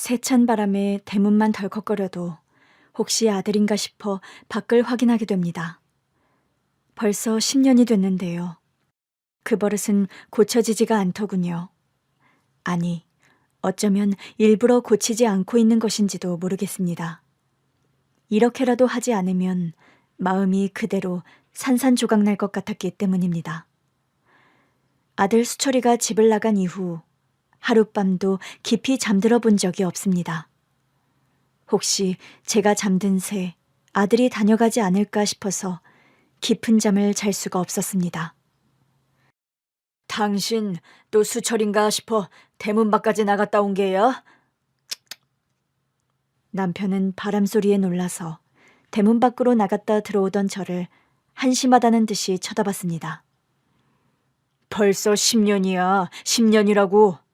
세찬 바람에 대문만 덜컥거려도 혹시 아들인가 싶어 밖을 확인하게 됩니다. 벌써 10년이 됐는데요. 그 버릇은 고쳐지지가 않더군요. 아니, 어쩌면 일부러 고치지 않고 있는 것인지도 모르겠습니다. 이렇게라도 하지 않으면 마음이 그대로 산산조각 날 것 같았기 때문입니다. 아들 수철이가 집을 나간 이후 하룻밤도 깊이 잠들어 본 적이 없습니다. 혹시 제가 잠든 새 아들이 다녀가지 않을까 싶어서 깊은 잠을 잘 수가 없었습니다. 당신 또 수철인가 싶어 대문 밖까지 나갔다 온 게야? 남편은 바람소리에 놀라서 대문 밖으로 나갔다 들어오던 저를 한심하다는 듯이 쳐다봤습니다. 벌써 10년이야. 10년이라고.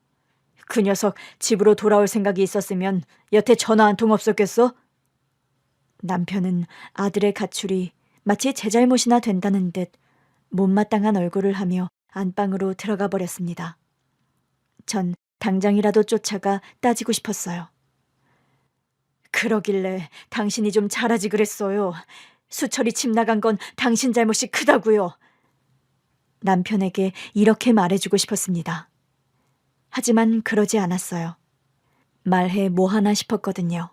그 녀석 집으로 돌아올 생각이 있었으면 여태 전화 한 통 없었겠어? 남편은 아들의 가출이 마치 제 잘못이나 된다는 듯 못마땅한 얼굴을 하며 안방으로 들어가 버렸습니다. 전 당장이라도 쫓아가 따지고 싶었어요. 그러길래 당신이 좀 잘하지 그랬어요. 수철이 집 나간 건 당신 잘못이 크다고요. 남편에게 이렇게 말해주고 싶었습니다. 하지만 그러지 않았어요. 말해 뭐하나 싶었거든요.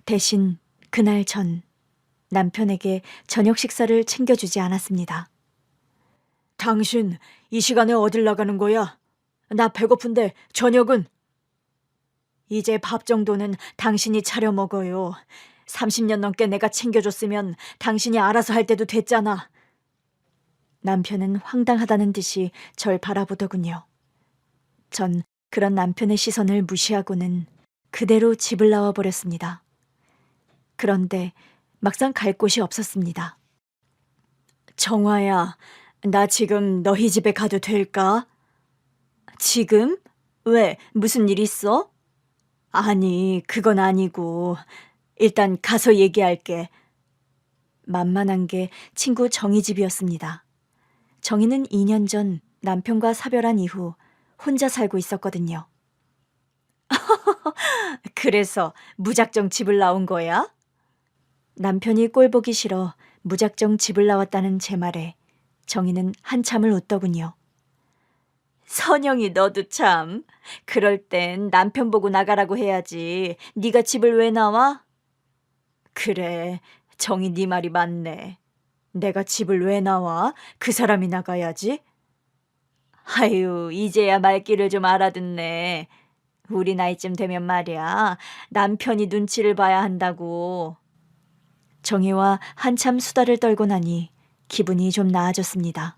대신 그날 전 남편에게 저녁 식사를 챙겨주지 않았습니다. 당신 이 시간에 어딜 나가는 거야? 나 배고픈데 저녁은? 이제 밥 정도는 당신이 차려 먹어요. 30년 넘게 내가 챙겨줬으면 당신이 알아서 할 때도 됐잖아. 남편은 황당하다는 듯이 절 바라보더군요. 전 그런 남편의 시선을 무시하고는 그대로 집을 나와 버렸습니다. 그런데 막상 갈 곳이 없었습니다. 정화야, 나 지금 너희 집에 가도 될까? 지금? 왜? 무슨 일 있어? 아니, 그건 아니고. 일단 가서 얘기할게. 만만한 게 친구 정희 집이었습니다. 정희는 2년 전 남편과 사별한 이후 혼자 살고 있었거든요. 그래서 무작정 집을 나온 거야? 남편이 꼴 보기 싫어 무작정 집을 나왔다는 제 말에 정희는 한참을 웃더군요. 선영이 너도 참. 그럴 땐 남편 보고 나가라고 해야지. 네가 집을 왜 나와? 그래, 정희 네 말이 맞네. 내가 집을 왜 나와? 그 사람이 나가야지. 아유, 이제야 말귀를 좀 알아듣네. 우리 나이쯤 되면 말이야. 남편이 눈치를 봐야 한다고. 정희와 한참 수다를 떨고 나니 기분이 좀 나아졌습니다.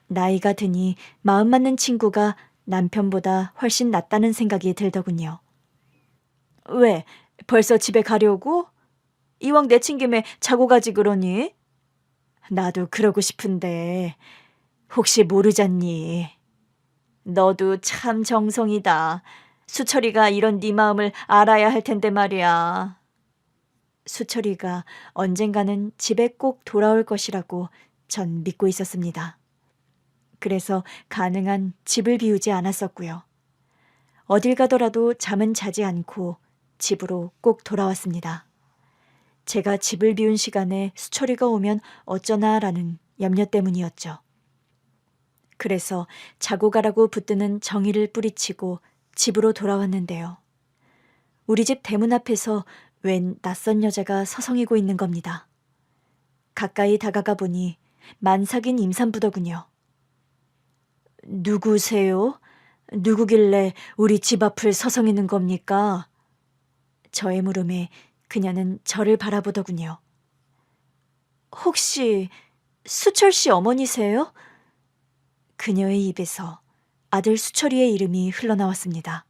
나이가 드니 마음 맞는 친구가 남편보다 훨씬 낫다는 생각이 들더군요. 왜? 벌써 집에 가려고? 이왕 내친 김에 자고 가지 그러니? 나도 그러고 싶은데 혹시 모르잖니. 너도 참 정성이다. 수철이가 이런 네 마음을 알아야 할 텐데 말이야. 수철이가 언젠가는 집에 꼭 돌아올 것이라고 전 믿고 있었습니다. 그래서 가능한 집을 비우지 않았었고요. 어딜 가더라도 잠은 자지 않고 집으로 꼭 돌아왔습니다. 제가 집을 비운 시간에 수철이가 오면 어쩌나라는 염려 때문이었죠. 그래서 자고 가라고 붙드는 정의를 뿌리치고 집으로 돌아왔는데요. 우리 집 대문 앞에서 웬 낯선 여자가 서성이고 있는 겁니다. 가까이 다가가 보니 만삭인 임산부더군요. 누구세요? 누구길래 우리 집 앞을 서성이는 겁니까? 저의 물음에 그녀는 저를 바라보더군요. 혹시 수철 씨 어머니세요? 그녀의 입에서 아들 수철이의 이름이 흘러나왔습니다.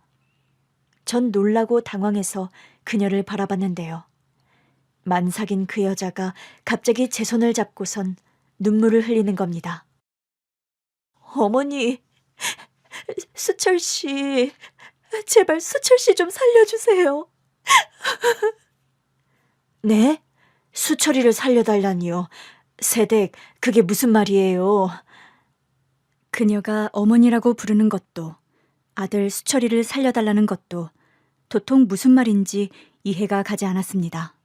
전 놀라고 당황해서 그녀를 바라봤는데요. 만삭인 그 여자가 갑자기 제 손을 잡고선 눈물을 흘리는 겁니다. 어머니, 수철 씨, 제발 수철 씨 좀 살려주세요. 네? 수철이를 살려달라니요. 세댁, 그게 무슨 말이에요? 그녀가 어머니라고 부르는 것도 아들 수철이를 살려달라는 것도 도통 무슨 말인지 이해가 가지 않았습니다.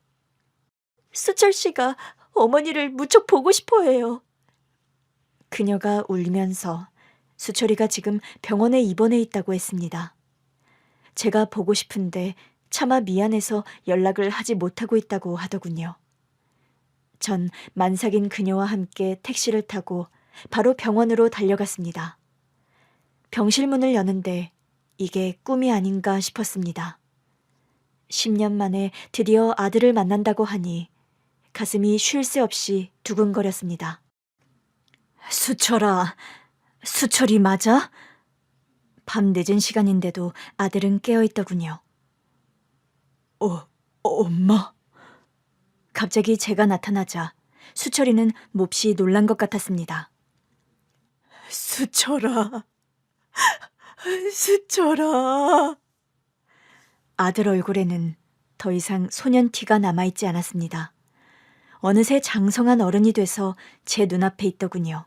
수철 씨가 어머니를 무척 보고 싶어 해요. 그녀가 울면서 수철이가 지금 병원에 입원해 있다고 했습니다. 제가 보고 싶은데 차마 미안해서 연락을 하지 못하고 있다고 하더군요. 전 만삭인 그녀와 함께 택시를 타고 바로 병원으로 달려갔습니다. 병실 문을 여는데 이게 꿈이 아닌가 싶었습니다. 10년 만에 드디어 아들을 만난다고 하니 가슴이 쉴 새 없이 두근거렸습니다. 수철아, 수철이 맞아? 밤 늦은 시간인데도 아들은 깨어있더군요. 엄마? 갑자기 제가 나타나자 수철이는 몹시 놀란 것 같았습니다. 수철아, 수철아. 아들 얼굴에는 더 이상 소년 티가 남아있지 않았습니다. 어느새 장성한 어른이 돼서 제 눈앞에 있더군요.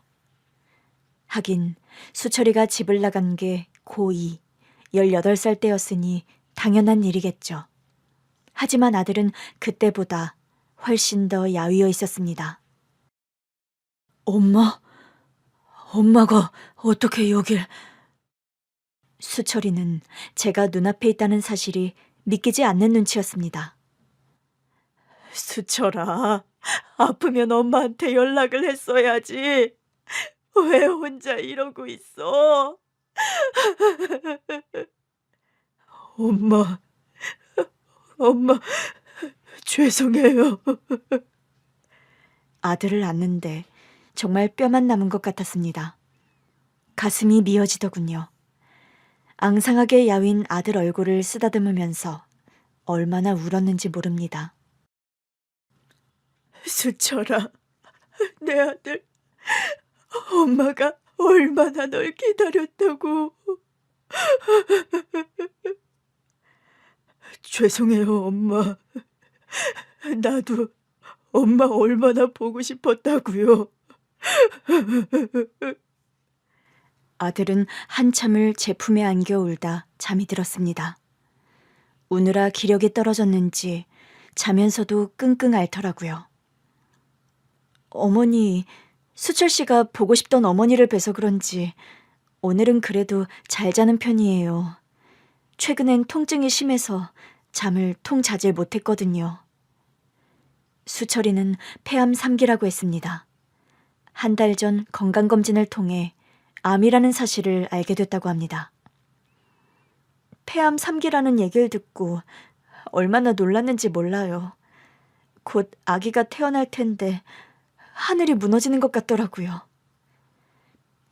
하긴 수철이가 집을 나간 게 고2, 18살 때였으니 당연한 일이겠죠. 하지만 아들은 그때보다 훨씬 더 야위어 있었습니다. 엄마가 어떻게 여길... 수철이는 제가 눈앞에 있다는 사실이 믿기지 않는 눈치였습니다. 수철아, 아프면 엄마한테 연락을 했어야지. 왜 혼자 이러고 있어? 엄마, 죄송해요. 아들을 안는데 정말 뼈만 남은 것 같았습니다. 가슴이 미어지더군요. 앙상하게 야윈 아들 얼굴을 쓰다듬으면서 얼마나 울었는지 모릅니다. 수철아, 내 아들, 엄마가 얼마나 널 기다렸다고. 죄송해요, 엄마. 나도 엄마 얼마나 보고 싶었다고요. 아들은 한참을 제 품에 안겨 울다 잠이 들었습니다. 우느라 기력이 떨어졌는지 자면서도 끙끙 앓더라고요. 어머니, 수철 씨가 보고 싶던 어머니를 뵈서 그런지 오늘은 그래도 잘 자는 편이에요. 최근엔 통증이 심해서 잠을 통자질 못했거든요. 수철이는 폐암 3기라고 했습니다. 한 달 전 건강검진을 통해 암이라는 사실을 알게 됐다고 합니다. 폐암 3기라는 얘기를 듣고 얼마나 놀랐는지 몰라요. 곧 아기가 태어날 텐데 하늘이 무너지는 것 같더라고요.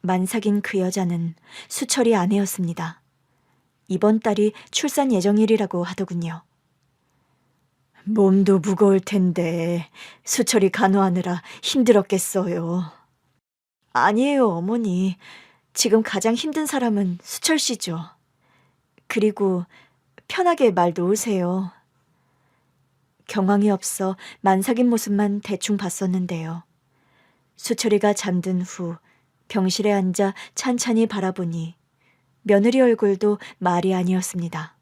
만삭인 그 여자는 수철이 아내였습니다. 이번 달이 출산 예정일이라고 하더군요. 몸도 무거울 텐데 수철이 간호하느라 힘들었겠어요. 아니에요, 어머니. 지금 가장 힘든 사람은 수철 씨죠. 그리고 편하게 말 놓으세요. 경황이 없어 만삭인 모습만 대충 봤었는데요. 수철이가 잠든 후 병실에 앉아 찬찬히 바라보니 며느리 얼굴도 말이 아니었습니다.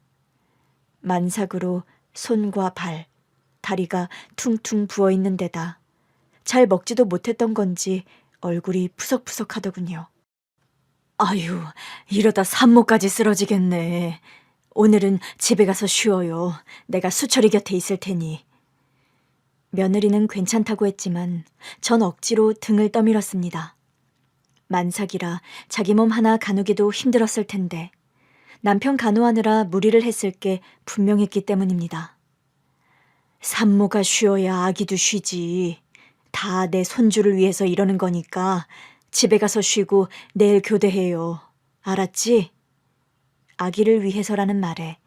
만삭으로 손과 발, 다리가 퉁퉁 부어있는 데다 잘 먹지도 못했던 건지 얼굴이 푸석푸석하더군요. 아유, 이러다 산모까지 쓰러지겠네. 오늘은 집에 가서 쉬어요. 내가 수철이 곁에 있을 테니. 며느리는 괜찮다고 했지만 전 억지로 등을 떠밀었습니다. 만삭이라 자기 몸 하나 가누기도 힘들었을 텐데 남편 간호하느라 무리를 했을 게 분명했기 때문입니다. 산모가 쉬어야 아기도 쉬지. 다 내 손주를 위해서 이러는 거니까 집에 가서 쉬고 내일 교대해요. 알았지? 아기를 위해서라는 말에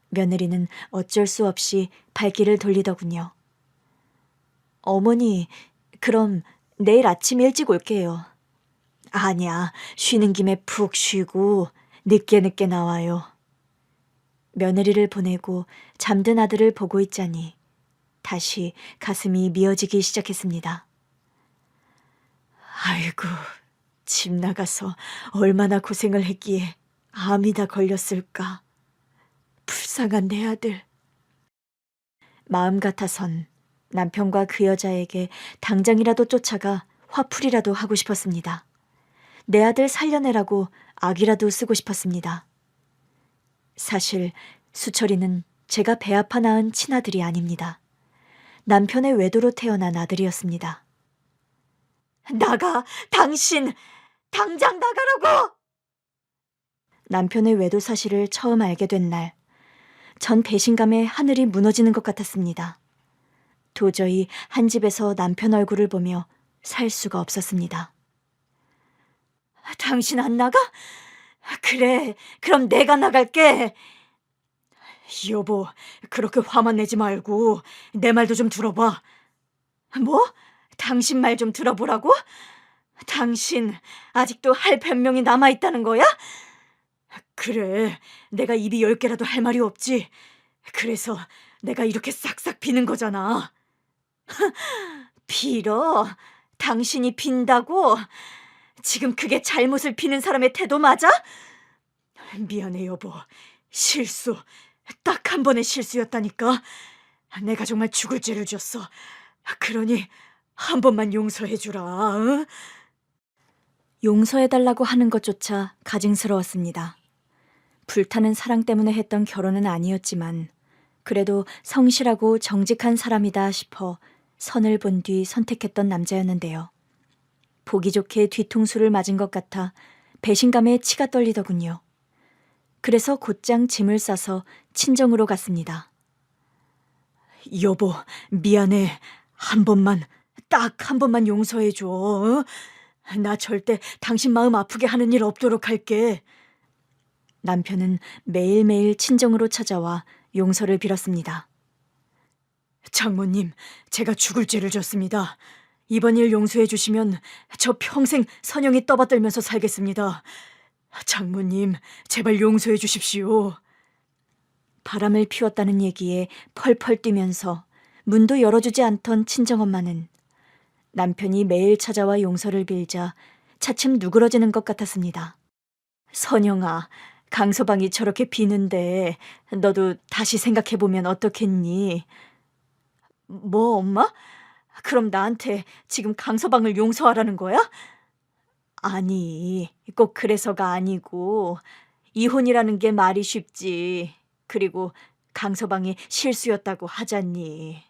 며느리는 어쩔 수 없이 발길을 돌리더군요. 어머니, 그럼 내일 아침 일찍 올게요. 아니야, 쉬는 김에 푹 쉬고 늦게 나와요. 며느리를 보내고 잠든 아들을 보고 있자니 다시 가슴이 미어지기 시작했습니다. 아이고, 집 나가서 얼마나 고생을 했기에 암이 다 걸렸을까. 불쌍한 내 아들. 마음 같아선 남편과 그 여자에게 당장이라도 쫓아가 화풀이라도 하고 싶었습니다. 내 아들 살려내라고 악이라도 쓰고 싶었습니다. 사실 수철이는 제가 배 아파 낳은 친아들이 아닙니다. 남편의 외도로 태어난 아들이었습니다. 나가! 당신! 당장 나가라고! 남편의 외도 사실을 처음 알게 된 날, 전 배신감에 하늘이 무너지는 것 같았습니다. 도저히 한 집에서 남편 얼굴을 보며 살 수가 없었습니다. 당신 안 나가? 그래, 그럼 내가 나갈게. 여보, 그렇게 화만 내지 말고 내 말도 좀 들어봐. 뭐? 당신 말 좀 들어보라고? 당신 아직도 할 변명이 남아있다는 거야? 그래, 내가 입이 10개라도 할 말이 없지. 그래서 내가 이렇게 싹싹 비는 거잖아. 빌어? 당신이 빈다고? 지금 그게 잘못을 비는 사람의 태도 맞아? 미안해 여보. 실수. 딱 한 번의 실수였다니까. 내가 정말 죽을 죄를 졌어. 그러니 한 번만 용서해주라. 응? 용서해달라고 하는 것조차 가증스러웠습니다. 불타는 사랑 때문에 했던 결혼은 아니었지만 그래도 성실하고 정직한 사람이다 싶어 선을 본 뒤 선택했던 남자였는데요. 보기 좋게 뒤통수를 맞은 것 같아 배신감에 치가 떨리더군요. 그래서 곧장 짐을 싸서 친정으로 갔습니다. 여보, 미안해. 한 번만, 딱 한 번만 용서해줘. 어? 나 절대 당신 마음 아프게 하는 일 없도록 할게. 남편은 매일매일 친정으로 찾아와 용서를 빌었습니다. 장모님, 제가 죽을 죄를 졌습니다. 이번 일 용서해 주시면 저 평생 선영이 떠받들면서 살겠습니다. 장모님, 제발 용서해 주십시오. 바람을 피웠다는 얘기에 펄펄 뛰면서 문도 열어주지 않던 친정엄마는 남편이 매일 찾아와 용서를 빌자 차츰 누그러지는 것 같았습니다. 선영아, 강서방이 저렇게 비는데 너도 다시 생각해보면 어떻겠니? 뭐 엄마? 그럼 나한테 지금 강서방을 용서하라는 거야? 아니, 꼭 그래서가 아니고 이혼이라는 게 말이 쉽지. 그리고 강서방이 실수였다고 하잖니.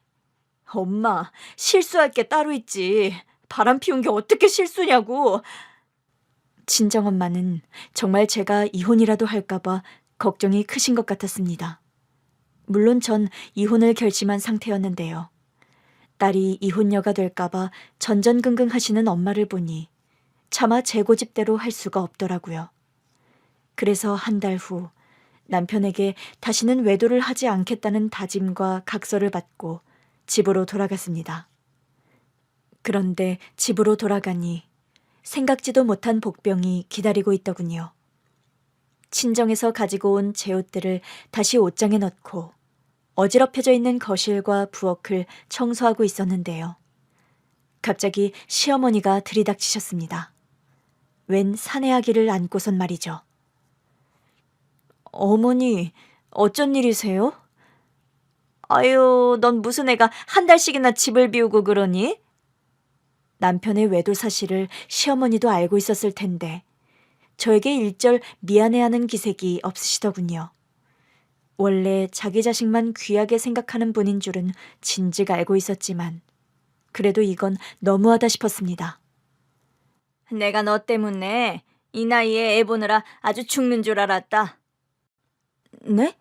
엄마, 실수할 게 따로 있지. 바람 피운 게 어떻게 실수냐고. 친정엄마는 정말 제가 이혼이라도 할까봐 걱정이 크신 것 같았습니다. 물론 전 이혼을 결심한 상태였는데요. 딸이 이혼녀가 될까봐 전전긍긍하시는 엄마를 보니 차마 제 고집대로 할 수가 없더라고요. 그래서 한 달 후 남편에게 다시는 외도를 하지 않겠다는 다짐과 각서를 받고 집으로 돌아갔습니다. 그런데 집으로 돌아가니 생각지도 못한 복병이 기다리고 있더군요. 친정에서 가지고 온 제 옷들을 다시 옷장에 넣고 어지럽혀져 있는 거실과 부엌을 청소하고 있었는데요. 갑자기 시어머니가 들이닥치셨습니다. 웬 사내 아기를 안고선 말이죠. 어머니, 어쩐 일이세요? 아유, 넌 무슨 애가 한 달씩이나 집을 비우고 그러니? 남편의 외도 사실을 시어머니도 알고 있었을 텐데 저에게 일절 미안해하는 기색이 없으시더군요. 원래 자기 자식만 귀하게 생각하는 분인 줄은 진즉 알고 있었지만 그래도 이건 너무하다 싶었습니다. 내가 너 때문에 이 나이에 애 보느라 아주 죽는 줄 알았다. 네?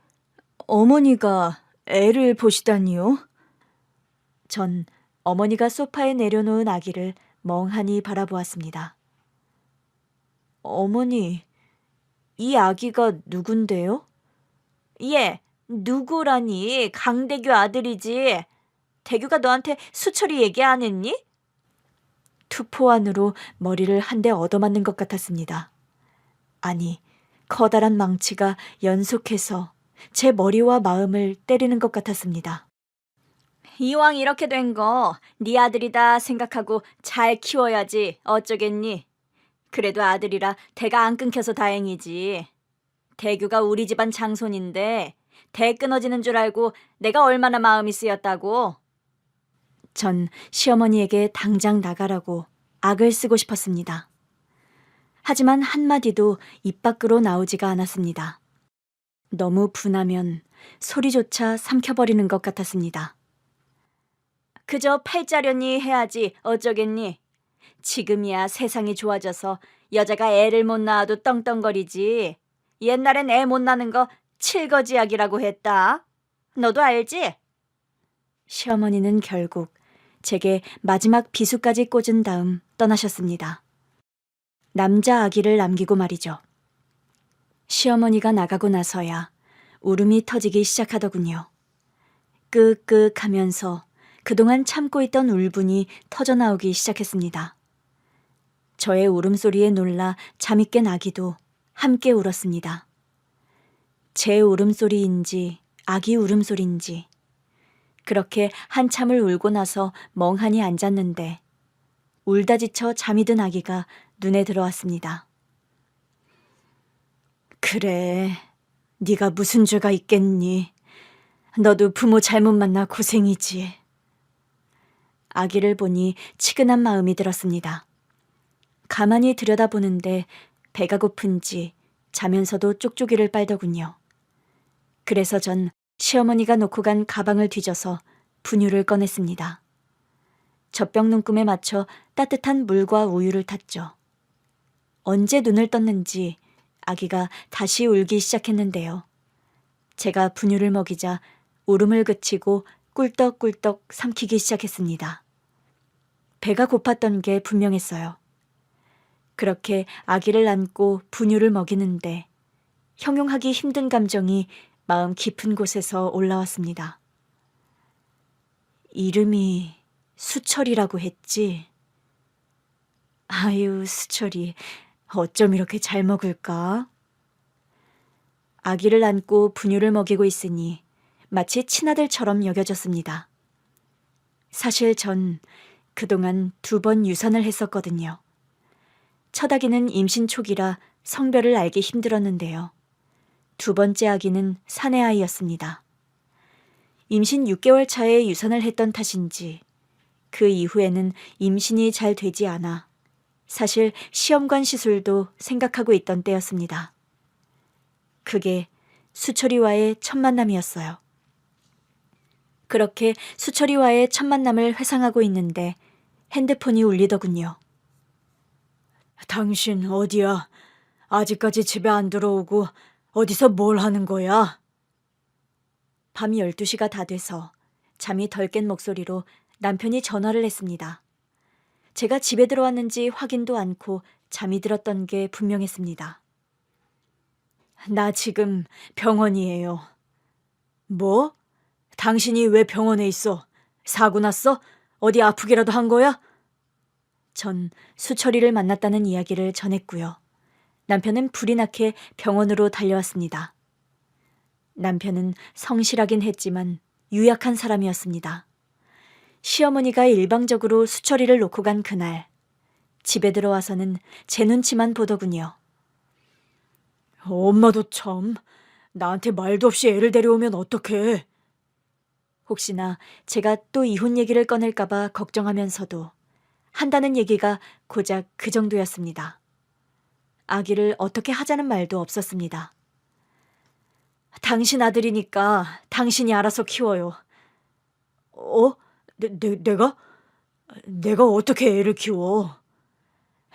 어머니가 애를 보시다니요? 전 어머니가 소파에 내려놓은 아기를 멍하니 바라보았습니다. 어머니, 이 아기가 누군데요? 예, 누구라니? 강대규 아들이지. 대규가 너한테 수철이 얘기 안 했니? 투포 안으로 머리를 한 대 얻어맞는 것 같았습니다. 아니, 커다란 망치가 연속해서 제 머리와 마음을 때리는 것 같았습니다. 이왕 이렇게 된 거 네 아들이다 생각하고 잘 키워야지 어쩌겠니? 그래도 아들이라 대가 안 끊겨서 다행이지. 대규가 우리 집안 장손인데 대 끊어지는 줄 알고 내가 얼마나 마음이 쓰였다고. 전 시어머니에게 당장 나가라고 악을 쓰고 싶었습니다. 하지만 한마디도 입 밖으로 나오지가 않았습니다. 너무 분하면 소리조차 삼켜버리는 것 같았습니다. 그저 팔자려니 해야지 어쩌겠니. 지금이야 세상이 좋아져서 여자가 애를 못 낳아도 떵떵거리지. 옛날엔 애 못 낳는 거 칠거지약이라고 했다. 너도 알지? 시어머니는 결국 제게 마지막 비수까지 꽂은 다음 떠나셨습니다. 남자 아기를 남기고 말이죠. 시어머니가 나가고 나서야 울음이 터지기 시작하더군요. 끄끄 하면서 그동안 참고 있던 울분이 터져나오기 시작했습니다. 저의 울음소리에 놀라 잠이 깬 아기도 함께 울었습니다. 제 울음소리인지 아기 울음소리인지 그렇게 한참을 울고 나서 멍하니 앉았는데 울다 지쳐 잠이 든 아기가 눈에 들어왔습니다. 그래, 네가 무슨 죄가 있겠니? 너도 부모 잘못 만나 고생이지. 아기를 보니 치근한 마음이 들었습니다. 가만히 들여다보는데 배가 고픈지 자면서도 쪽쪽이를 빨더군요. 그래서 전 시어머니가 놓고 간 가방을 뒤져서 분유를 꺼냈습니다. 젖병 눈금에 맞춰 따뜻한 물과 우유를 탔죠. 언제 눈을 떴는지 아기가 다시 울기 시작했는데요. 제가 분유를 먹이자 울음을 그치고 꿀떡꿀떡 삼키기 시작했습니다. 배가 고팠던 게 분명했어요. 그렇게 아기를 안고 분유를 먹이는데 형용하기 힘든 감정이 마음 깊은 곳에서 올라왔습니다. 이름이 수철이라고 했지? 아유, 수철이 어쩜 이렇게 잘 먹을까? 아기를 안고 분유를 먹이고 있으니 마치 친아들처럼 여겨졌습니다. 사실 전 그동안 2번 유산을 했었거든요. 첫 아기는 임신 초기라 성별을 알기 힘들었는데요. 2번째 아기는 사내 아이였습니다. 임신 6개월 차에 유산을 했던 탓인지 그 이후에는 임신이 잘 되지 않아 사실 시험관 시술도 생각하고 있던 때였습니다. 그게 수철이와의 첫 만남이었어요. 그렇게 수철이와의 첫 만남을 회상하고 있는데 핸드폰이 울리더군요. 당신 어디야? 아직까지 집에 안 들어오고 어디서 뭘 하는 거야? 밤 12시가 다 돼서 잠이 덜 깬 목소리로 남편이 전화를 했습니다. 제가 집에 들어왔는지 확인도 않고 잠이 들었던 게 분명했습니다. 나 지금 병원이에요. 뭐? 당신이 왜 병원에 있어? 사고 났어? 어디 아프기라도 한 거야? 전 수철이를 만났다는 이야기를 전했고요. 남편은 불이 나게 병원으로 달려왔습니다. 남편은 성실하긴 했지만 유약한 사람이었습니다. 시어머니가 일방적으로 수철이를 놓고 간 그날, 집에 들어와서는 제 눈치만 보더군요. 엄마도 참, 나한테 말도 없이 애를 데려오면 어떡해. 혹시나 제가 또 이혼 얘기를 꺼낼까봐 걱정하면서도 한다는 얘기가 고작 그 정도였습니다. 아기를 어떻게 하자는 말도 없었습니다. 당신 아들이니까 당신이 알아서 키워요. 내가? 내가 어떻게 애를 키워?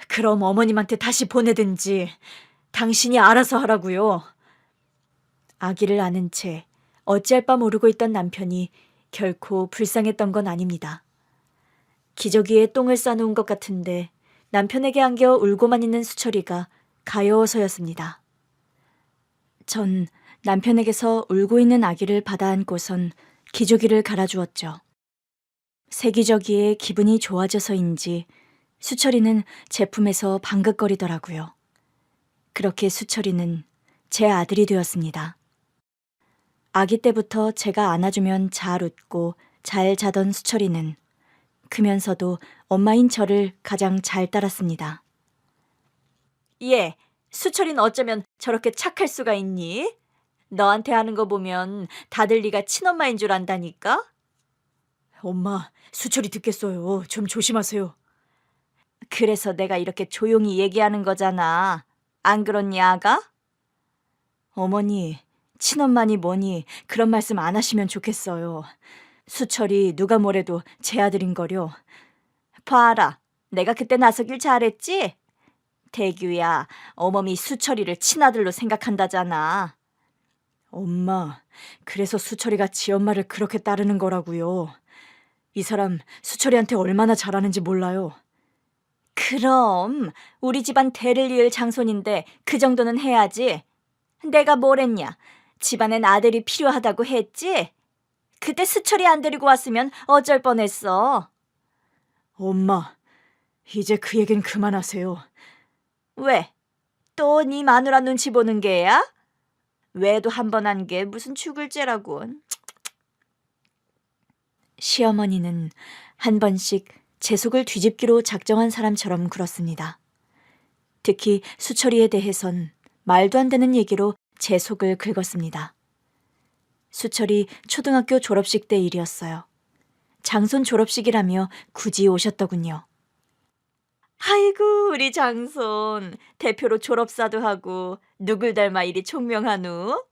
그럼 어머님한테 다시 보내든지 당신이 알아서 하라고요. 아기를 아는 채 어찌할 바 모르고 있던 남편이 결코 불쌍했던 건 아닙니다. 기저귀에 똥을 싸놓은 것 같은데 남편에게 안겨 울고만 있는 수철이가 가여워서였습니다. 전 남편에게서 울고 있는 아기를 받아 안고선 기저귀를 갈아주었죠. 새 기저귀에 기분이 좋아져서인지 수철이는 제품에서 방긋거리더라고요. 그렇게 수철이는 제 아들이 되었습니다. 아기 때부터 제가 안아주면 잘 웃고 잘 자던 수철이는 크면서도 엄마인 저를 가장 잘 따랐습니다. 수철이는 어쩌면 저렇게 착할 수가 있니? 너한테 하는 거 보면 다들 네가 친엄마인 줄 안다니까? 엄마, 수철이 듣겠어요. 좀 조심하세요. 그래서 내가 이렇게 조용히 얘기하는 거잖아. 안 그렇니, 아가? 어머니, 친엄마니 뭐니 그런 말씀 안 하시면 좋겠어요. 수철이 누가 뭐래도 제 아들인 거려. 봐라, 내가 그때 나서길 잘했지? 대규야, 어머니 수철이를 친아들로 생각한다잖아. 엄마, 그래서 수철이가 지 엄마를 그렇게 따르는 거라고요. 이 사람 수철이한테 얼마나 잘하는지 몰라요. 그럼 우리 집안 대를 이을 장손인데 그 정도는 해야지. 내가 뭘 했냐? 집안엔 아들이 필요하다고 했지? 그때 수철이 안 데리고 왔으면 어쩔 뻔했어. 엄마, 이제 그 얘긴 그만하세요. 왜? 또 네 마누라 눈치 보는 게야? 외도 한 번 한 게 무슨 죽을죄라고. 시어머니는 한 번씩 제 속을 뒤집기로 작정한 사람처럼 굴었습니다. 특히 수철이에 대해선 말도 안 되는 얘기로 제 속을 긁었습니다. 수철이 초등학교 졸업식 때 일이었어요. 장손 졸업식이라며 굳이 오셨더군요. 아이고, 우리 장손. 대표로 졸업사도 하고 누굴 닮아 이리 총명하누?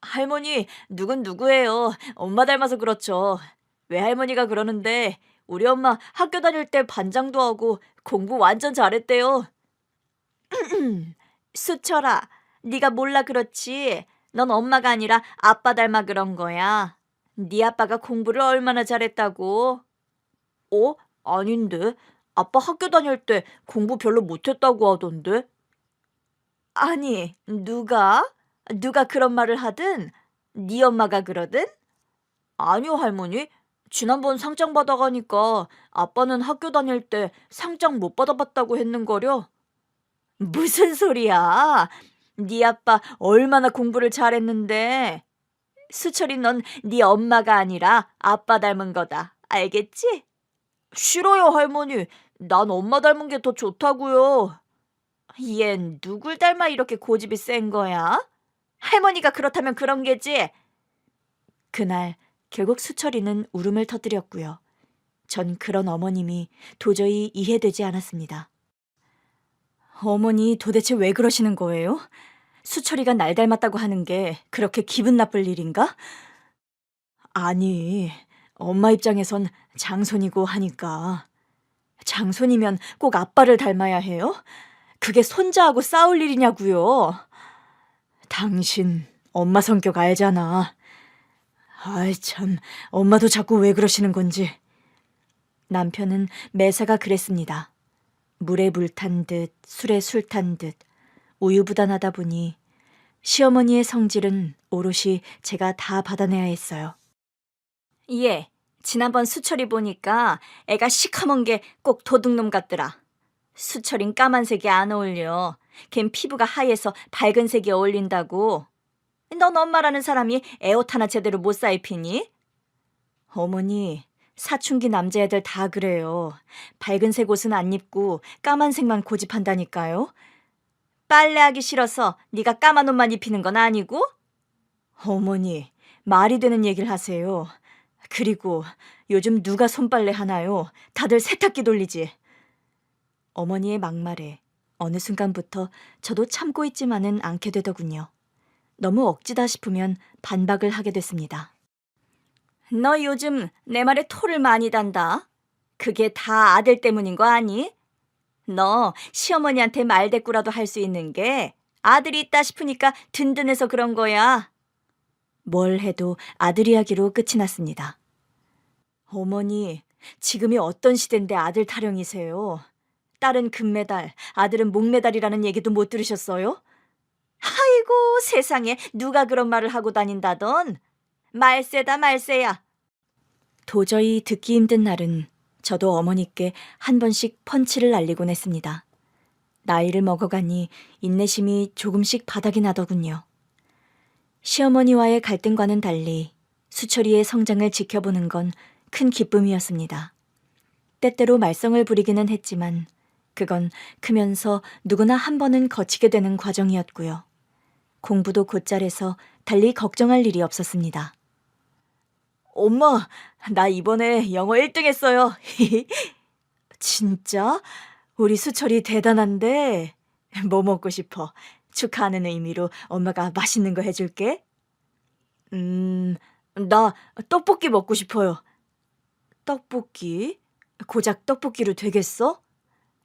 할머니, 누군 누구예요? 엄마 닮아서 그렇죠. 외할머니가 그러는데 우리 엄마 학교 다닐 때 반장도 하고 공부 완전 잘했대요. 수철아, 네가 몰라 그렇지. 넌 엄마가 아니라 아빠 닮아 그런 거야. 네 아빠가 공부를 얼마나 잘했다고? 어? 아닌데. 아빠 학교 다닐 때 공부 별로 못했다고 하던데. 아니, 누가? 누가 그런 말을 하든? 네 엄마가 그러든? 아니요, 할머니. 지난번 상장 받아가니까 아빠는 학교 다닐 때 상장 못 받아봤다고 했는거려. 무슨 소리야? 네 아빠 얼마나 공부를 잘했는데. 수철이 넌 네 엄마가 아니라 아빠 닮은 거다. 알겠지? 싫어요, 할머니. 난 엄마 닮은 게 더 좋다고요. 얜 누굴 닮아 이렇게 고집이 센 거야? 할머니가 그렇다면 그런 게지. 그날 결국 수철이는 울음을 터뜨렸고요. 전 그런 어머님이 도저히 이해되지 않았습니다. 어머니 도대체 왜 그러시는 거예요? 수철이가 날 닮았다고 하는 게 그렇게 기분 나쁠 일인가? 아니, 엄마 입장에선 장손이고 하니까. 장손이면 꼭 아빠를 닮아야 해요? 그게 손자하고 싸울 일이냐고요. 당신 엄마 성격 알잖아. 아이 참, 엄마도 자꾸 왜 그러시는 건지. 남편은 매사가 그랬습니다. 물에 물 탄 듯 술에 술 탄 듯 우유부단하다 보니 시어머니의 성질은 오롯이 제가 다 받아내야 했어요. 예, 지난번 수철이 보니까 애가 시커먼 게 꼭 도둑놈 같더라. 수철인 까만색이 안 어울려. 걘 피부가 하얘서 밝은 색이 어울린다고. 넌 엄마라는 사람이 애 옷 하나 제대로 못 사 입히니? 어머니, 사춘기 남자애들 다 그래요. 밝은색 옷은 안 입고 까만색만 고집한다니까요. 빨래하기 싫어서 네가 까만 옷만 입히는 건 아니고? 어머니, 말이 되는 얘기를 하세요. 그리고 요즘 누가 손빨래 하나요? 다들 세탁기 돌리지. 어머니의 막말에 어느 순간부터 저도 참고 있지만은 않게 되더군요. 너무 억지다 싶으면 반박을 하게 됐습니다. 너 요즘 내 말에 토를 많이 단다. 그게 다 아들 때문인 거 아니? 너 시어머니한테 말대꾸라도 할 수 있는 게 아들이 있다 싶으니까 든든해서 그런 거야. 뭘 해도 아들 이야기로 끝이 났습니다. 어머니, 지금이 어떤 시대인데 아들 타령이세요? 딸은 금메달, 아들은 목메달이라는 얘기도 못 들으셨어요? 아이고, 세상에 누가 그런 말을 하고 다닌다던. 말세다 말세야. 도저히 듣기 힘든 날은 저도 어머니께 한 번씩 펀치를 날리곤 했습니다. 나이를 먹어가니 인내심이 조금씩 바닥이 나더군요. 시어머니와의 갈등과는 달리 수철이의 성장을 지켜보는 건 큰 기쁨이었습니다. 때때로 말썽을 부리기는 했지만 그건 크면서 누구나 한 번은 거치게 되는 과정이었고요. 공부도 곧잘해서 달리 걱정할 일이 없었습니다. 엄마, 나 이번에 영어 1등 했어요. 진짜? 우리 수철이 대단한데. 뭐 먹고 싶어? 축하하는 의미로 엄마가 맛있는 거 해줄게. 나 떡볶이 먹고 싶어요. 떡볶이? 고작 떡볶이로 되겠어?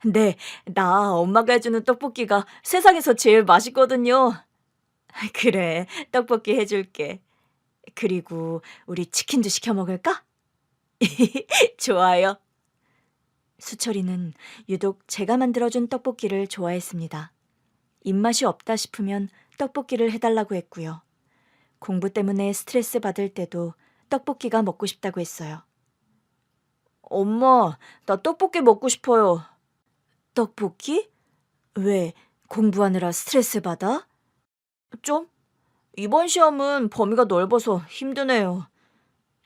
네, 나 엄마가 해주는 떡볶이가 세상에서 제일 맛있거든요. 그래, 떡볶이 해줄게. 그리고 우리 치킨도 시켜 먹을까? 좋아요. 수철이는 유독 제가 만들어준 떡볶이를 좋아했습니다. 입맛이 없다 싶으면 떡볶이를 해달라고 했고요. 공부 때문에 스트레스 받을 때도 떡볶이가 먹고 싶다고 했어요. 엄마, 나 떡볶이 먹고 싶어요. 떡볶이? 왜, 공부하느라 스트레스 받아? 좀? 이번 시험은 범위가 넓어서 힘드네요.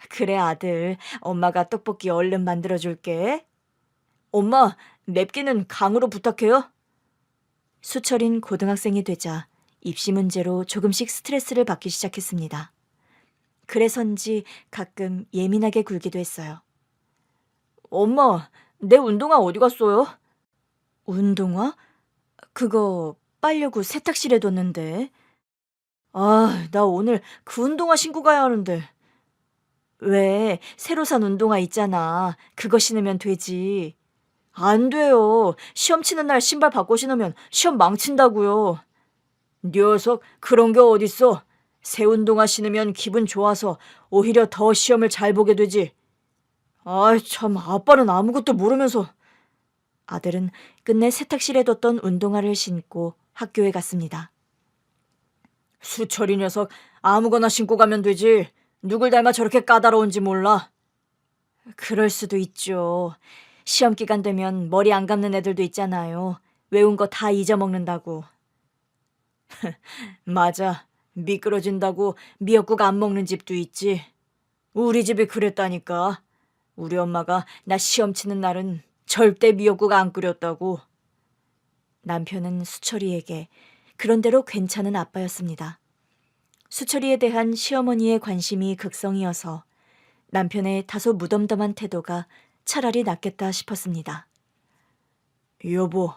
그래, 아들. 엄마가 떡볶이 얼른 만들어줄게. 엄마, 맵기는 강으로 부탁해요. 수철인 고등학생이 되자 입시 문제로 조금씩 스트레스를 받기 시작했습니다. 그래서인지 가끔 예민하게 굴기도 했어요. 엄마, 내 운동화 어디 갔어요? 운동화? 그거 빨려고 세탁실에 뒀는데. 아, 나 오늘 그 운동화 신고 가야 하는데. 왜, 새로 산 운동화 있잖아. 그거 신으면 되지. 안 돼요. 시험 치는 날 신발 바꿔 신으면 시험 망친다고요. 녀석, 그런 게 어딨어. 새 운동화 신으면 기분 좋아서 오히려 더 시험을 잘 보게 되지. 아이 참, 아빠는 아무것도 모르면서. 아들은 끝내 세탁실에 뒀던 운동화를 신고 학교에 갔습니다. 수철이 녀석, 아무거나 신고 가면 되지. 누굴 닮아 저렇게 까다로운지 몰라. 그럴 수도 있죠. 시험 기간 되면 머리 안 감는 애들도 있잖아요. 외운 거 다 잊어먹는다고. 맞아. 미끄러진다고 미역국 안 먹는 집도 있지. 우리 집이 그랬다니까. 우리 엄마가 나 시험 치는 날은 절대 미역국 안 끓였다고. 남편은 수철이에게 그런대로 괜찮은 아빠였습니다. 수철이에 대한 시어머니의 관심이 극성이어서 남편의 다소 무덤덤한 태도가 차라리 낫겠다 싶었습니다. 여보,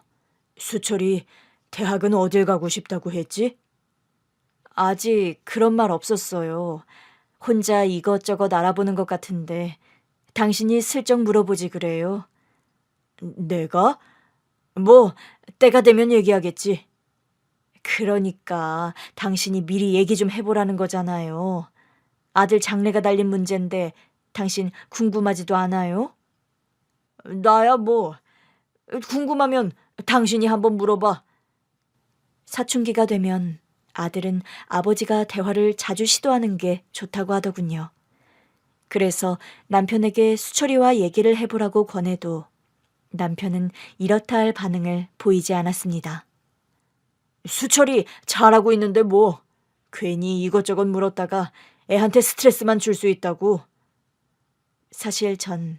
수철이 대학은 어딜 가고 싶다고 했지? 아직 그런 말 없었어요. 혼자 이것저것 알아보는 것 같은데 당신이 슬쩍 물어보지 그래요. 내가? 뭐 때가 되면 얘기하겠지. 그러니까 당신이 미리 얘기 좀 해보라는 거잖아요. 아들 장래가 달린 문제인데 당신 궁금하지도 않아요? 나야 뭐. 궁금하면 당신이 한번 물어봐. 사춘기가 되면 아들은 아버지가 대화를 자주 시도하는 게 좋다고 하더군요. 그래서 남편에게 수철이와 얘기를 해보라고 권해도 남편은 이렇다 할 반응을 보이지 않았습니다. 수철이 잘하고 있는데 뭐. 괜히 이것저것 물었다가 애한테 스트레스만 줄 수 있다고. 사실 전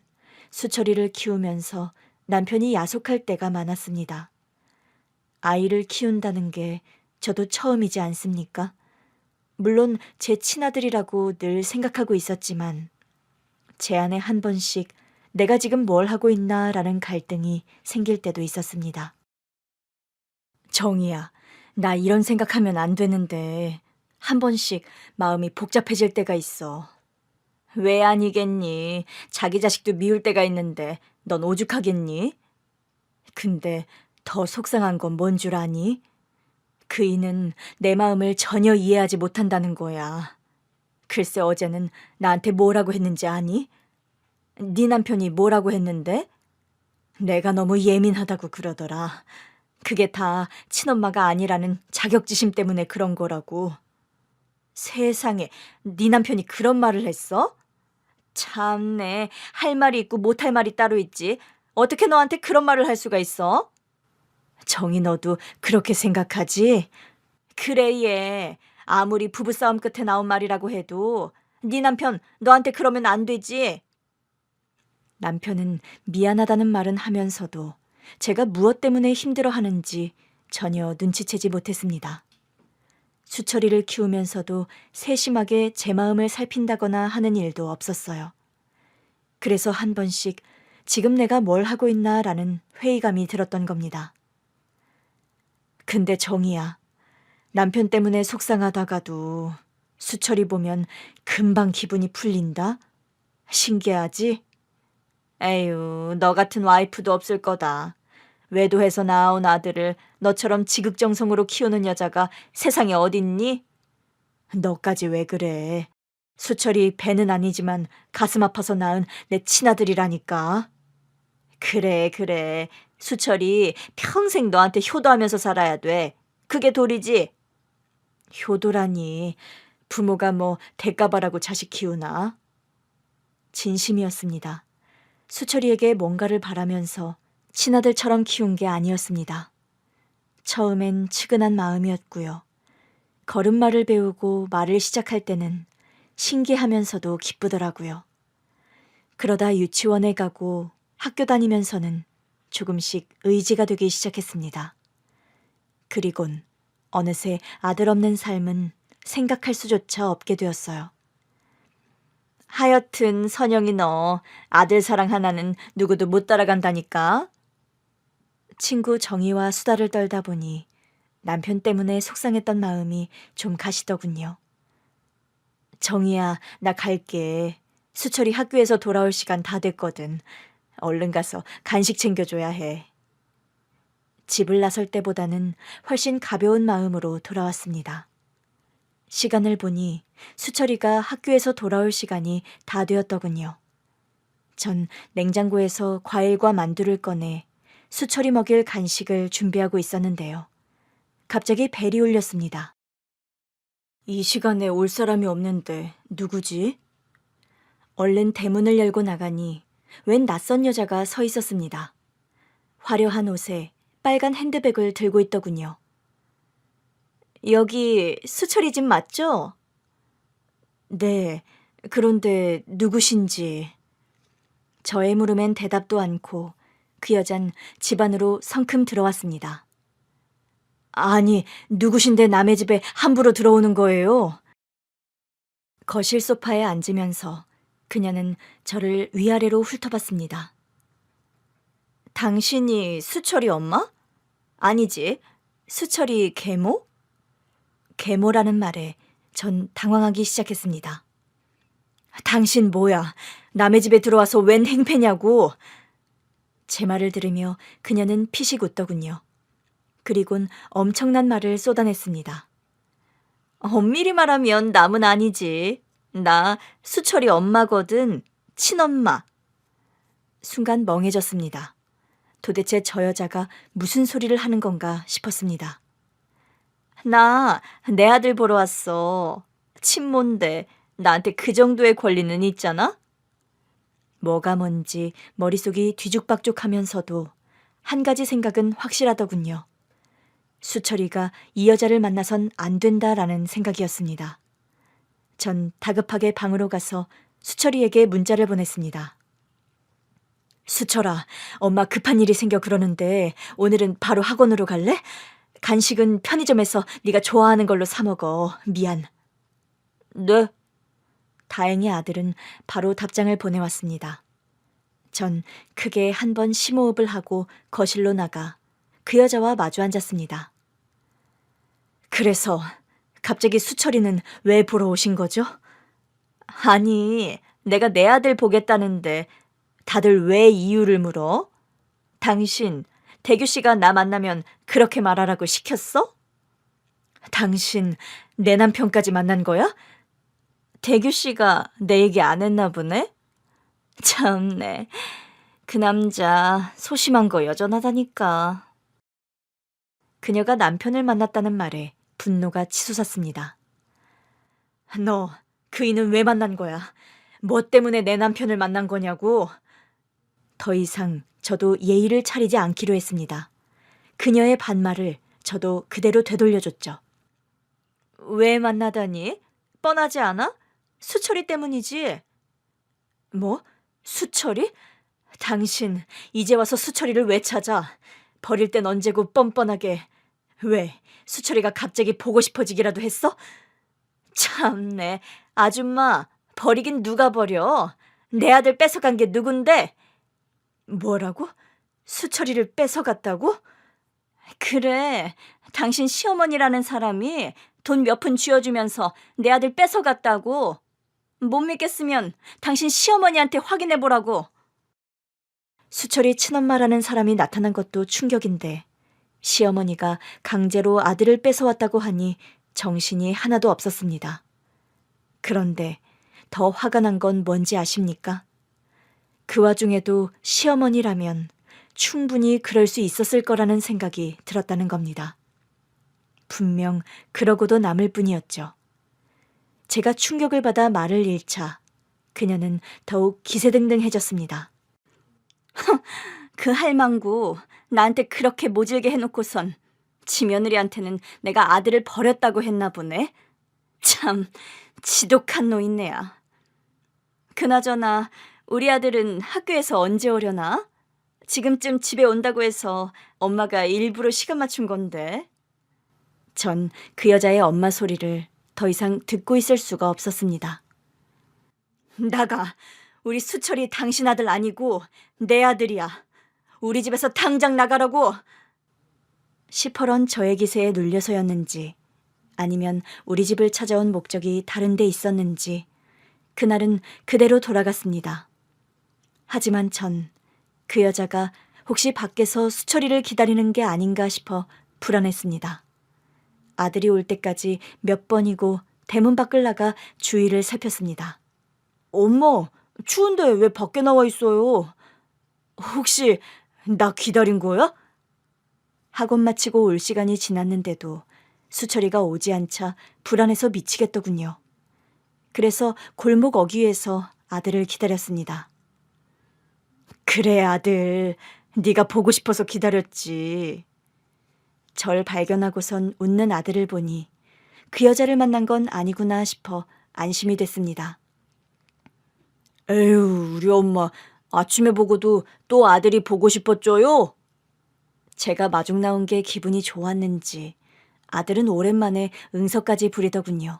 수철이를 키우면서 남편이 야속할 때가 많았습니다. 아이를 키운다는 게 저도 처음이지 않습니까? 물론 제 친아들이라고 늘 생각하고 있었지만 제 안에 한 번씩 내가 지금 뭘 하고 있나라는 갈등이 생길 때도 있었습니다. 정희야, 나 이런 생각하면 안 되는데 한 번씩 마음이 복잡해질 때가 있어. 왜 아니겠니? 자기 자식도 미울 때가 있는데 넌 오죽하겠니? 근데 더 속상한 건 뭔 줄 아니? 그이는 내 마음을 전혀 이해하지 못한다는 거야. 글쎄 어제는 나한테 뭐라고 했는지 아니? 네 남편이 뭐라고 했는데? 내가 너무 예민하다고 그러더라. 그게 다 친엄마가 아니라는 자격지심 때문에 그런 거라고. 세상에, 네 남편이 그런 말을 했어? 참네, 할 말이 있고 못할 말이 따로 있지. 어떻게 너한테 그런 말을 할 수가 있어? 정희 너도 그렇게 생각하지? 그래 얘. 아무리 부부싸움 끝에 나온 말이라고 해도 네 남편 너한테 그러면 안 되지. 남편은 미안하다는 말은 하면서도 제가 무엇 때문에 힘들어하는지 전혀 눈치채지 못했습니다. 수철이를 키우면서도 세심하게 제 마음을 살핀다거나 하는 일도 없었어요. 그래서 한 번씩 지금 내가 뭘 하고 있나라는 회의감이 들었던 겁니다. 근데 정이야, 남편 때문에 속상하다가도 수철이 보면 금방 기분이 풀린다? 신기하지? 에휴, 너 같은 와이프도 없을 거다. 외도해서 낳아온 아들을 너처럼 지극정성으로 키우는 여자가 세상에 어딨니? 너까지 왜 그래? 수철이 배는 아니지만 가슴 아파서 낳은 내 친아들이라니까. 그래, 그래. 수철이 평생 너한테 효도하면서 살아야 돼. 그게 도리지? 효도라니. 부모가 뭐 대가바라고 자식 키우나? 진심이었습니다. 수철이에게 뭔가를 바라면서 친아들처럼 키운 게 아니었습니다. 처음엔 측은한 마음이었고요. 걸음마를 배우고 말을 시작할 때는 신기하면서도 기쁘더라고요. 그러다 유치원에 가고 학교 다니면서는 조금씩 의지가 되기 시작했습니다. 그리곤 어느새 아들 없는 삶은 생각할 수조차 없게 되었어요. 하여튼 선영이 너 아들 사랑 하나는 누구도 못 따라간다니까. 친구 정희와 수다를 떨다 보니 남편 때문에 속상했던 마음이 좀 가시더군요. 정희야, 나 갈게. 수철이 학교에서 돌아올 시간 다 됐거든. 얼른 가서 간식 챙겨줘야 해. 집을 나설 때보다는 훨씬 가벼운 마음으로 돌아왔습니다. 시간을 보니 수철이가 학교에서 돌아올 시간이 다 되었더군요. 전 냉장고에서 과일과 만두를 꺼내 수철이 먹일 간식을 준비하고 있었는데요. 갑자기 벨이 울렸습니다. 이 시간에 올 사람이 없는데 누구지? 얼른 대문을 열고 나가니 웬 낯선 여자가 서 있었습니다. 화려한 옷에 빨간 핸드백을 들고 있더군요. 여기 수철이 집 맞죠? 네, 그런데 누구신지. 저의 물음엔 대답도 않고 그 여잔 집 안으로 성큼 들어왔습니다. 아니, 누구신데 남의 집에 함부로 들어오는 거예요? 거실 소파에 앉으면서 그녀는 저를 위아래로 훑어봤습니다. 당신이 수철이 엄마? 아니지, 수철이 계모? 계모라는 말에 전 당황하기 시작했습니다. 당신 뭐야? 남의 집에 들어와서 웬 행패냐고. 제 말을 들으며 그녀는 피식 웃더군요. 그리곤 엄청난 말을 쏟아냈습니다. 엄밀히 말하면 남은 아니지. 나 수철이 엄마거든. 친엄마. 순간 멍해졌습니다. 도대체 저 여자가 무슨 소리를 하는 건가 싶었습니다. 나 내 아들 보러 왔어. 친모인데 나한테 그 정도의 권리는 있잖아? 뭐가 뭔지 머릿속이 뒤죽박죽하면서도 한 가지 생각은 확실하더군요. 수철이가 이 여자를 만나선 안 된다라는 생각이었습니다. 전 다급하게 방으로 가서 수철이에게 문자를 보냈습니다. 수철아, 엄마 급한 일이 생겨 그러는데 오늘은 바로 학원으로 갈래? 간식은 편의점에서 네가 좋아하는 걸로 사 먹어. 미안. 네. 다행히 아들은 바로 답장을 보내왔습니다. 전 크게 한 번 심호흡을 하고 거실로 나가 그 여자와 마주 앉았습니다. 그래서 갑자기 수철이는 왜 보러 오신 거죠? 아니, 내가 내 아들 보겠다는데 다들 왜 이유를 물어? 당신, 대규 씨가 나 만나면 그렇게 말하라고 시켰어? 당신, 내 남편까지 만난 거야? 대규 씨가 내 얘기 안 했나 보네? 참네, 그 남자 소심한 거 여전하다니까. 그녀가 남편을 만났다는 말에 분노가 치솟았습니다. 너, 그이는 왜 만난 거야? 뭐 때문에 내 남편을 만난 거냐고? 더 이상 저도 예의를 차리지 않기로 했습니다. 그녀의 반말을 저도 그대로 되돌려줬죠. 왜 만나다니? 뻔하지 않아? 수철이 때문이지. 뭐? 수철이? 당신 이제 와서 수철이를 왜 찾아? 버릴 땐 언제고 뻔뻔하게. 왜? 수철이가 갑자기 보고 싶어지기라도 했어? 참네, 아줌마, 버리긴 누가 버려? 내 아들 뺏어간 게 누군데? 뭐라고? 수철이를 뺏어갔다고? 그래, 당신 시어머니라는 사람이 돈 몇 푼 쥐어주면서 내 아들 뺏어갔다고. 못 믿겠으면 당신 시어머니한테 확인해 보라고. 수철이 친엄마라는 사람이 나타난 것도 충격인데 시어머니가 강제로 아들을 뺏어왔다고 하니 정신이 하나도 없었습니다. 그런데 더 화가 난 건 뭔지 아십니까? 그 와중에도 시어머니라면 충분히 그럴 수 있었을 거라는 생각이 들었다는 겁니다. 분명 그러고도 남을 뿐이었죠. 제가 충격을 받아 말을 잃자 그녀는 더욱 기세등등해졌습니다. 그 할망구 나한테 그렇게 모질게 해놓고선 지 며느리한테는 내가 아들을 버렸다고 했나 보네. 참 지독한 노인네야. 그나저나 우리 아들은 학교에서 언제 오려나? 지금쯤 집에 온다고 해서 엄마가 일부러 시간 맞춘 건데. 전 그 여자의 엄마 소리를 더 이상 듣고 있을 수가 없었습니다. 나가. 우리 수철이 당신 아들 아니고 내 아들이야. 우리 집에서 당장 나가라고. 시퍼런 저의 기세에 눌려서였는지 아니면 우리 집을 찾아온 목적이 다른 데 있었는지 그날은 그대로 돌아갔습니다. 하지만 전 그 여자가 혹시 밖에서 수철이를 기다리는 게 아닌가 싶어 불안했습니다. 아들이 올 때까지 몇 번이고 대문 밖을 나가 주위를 살폈습니다. 엄마, 추운데 왜 밖에 나와 있어요? 혹시 나 기다린 거야? 학원 마치고 올 시간이 지났는데도 수철이가 오지 않자 불안해서 미치겠더군요. 그래서 골목 어귀에서 아들을 기다렸습니다. 그래 아들, 네가 보고 싶어서 기다렸지. 절 발견하고선 웃는 아들을 보니 그 여자를 만난 건 아니구나 싶어 안심이 됐습니다. 에휴, 우리 엄마 아침에 보고도 또 아들이 보고 싶었죠요? 제가 마중 나온 게 기분이 좋았는지 아들은 오랜만에 응석까지 부리더군요.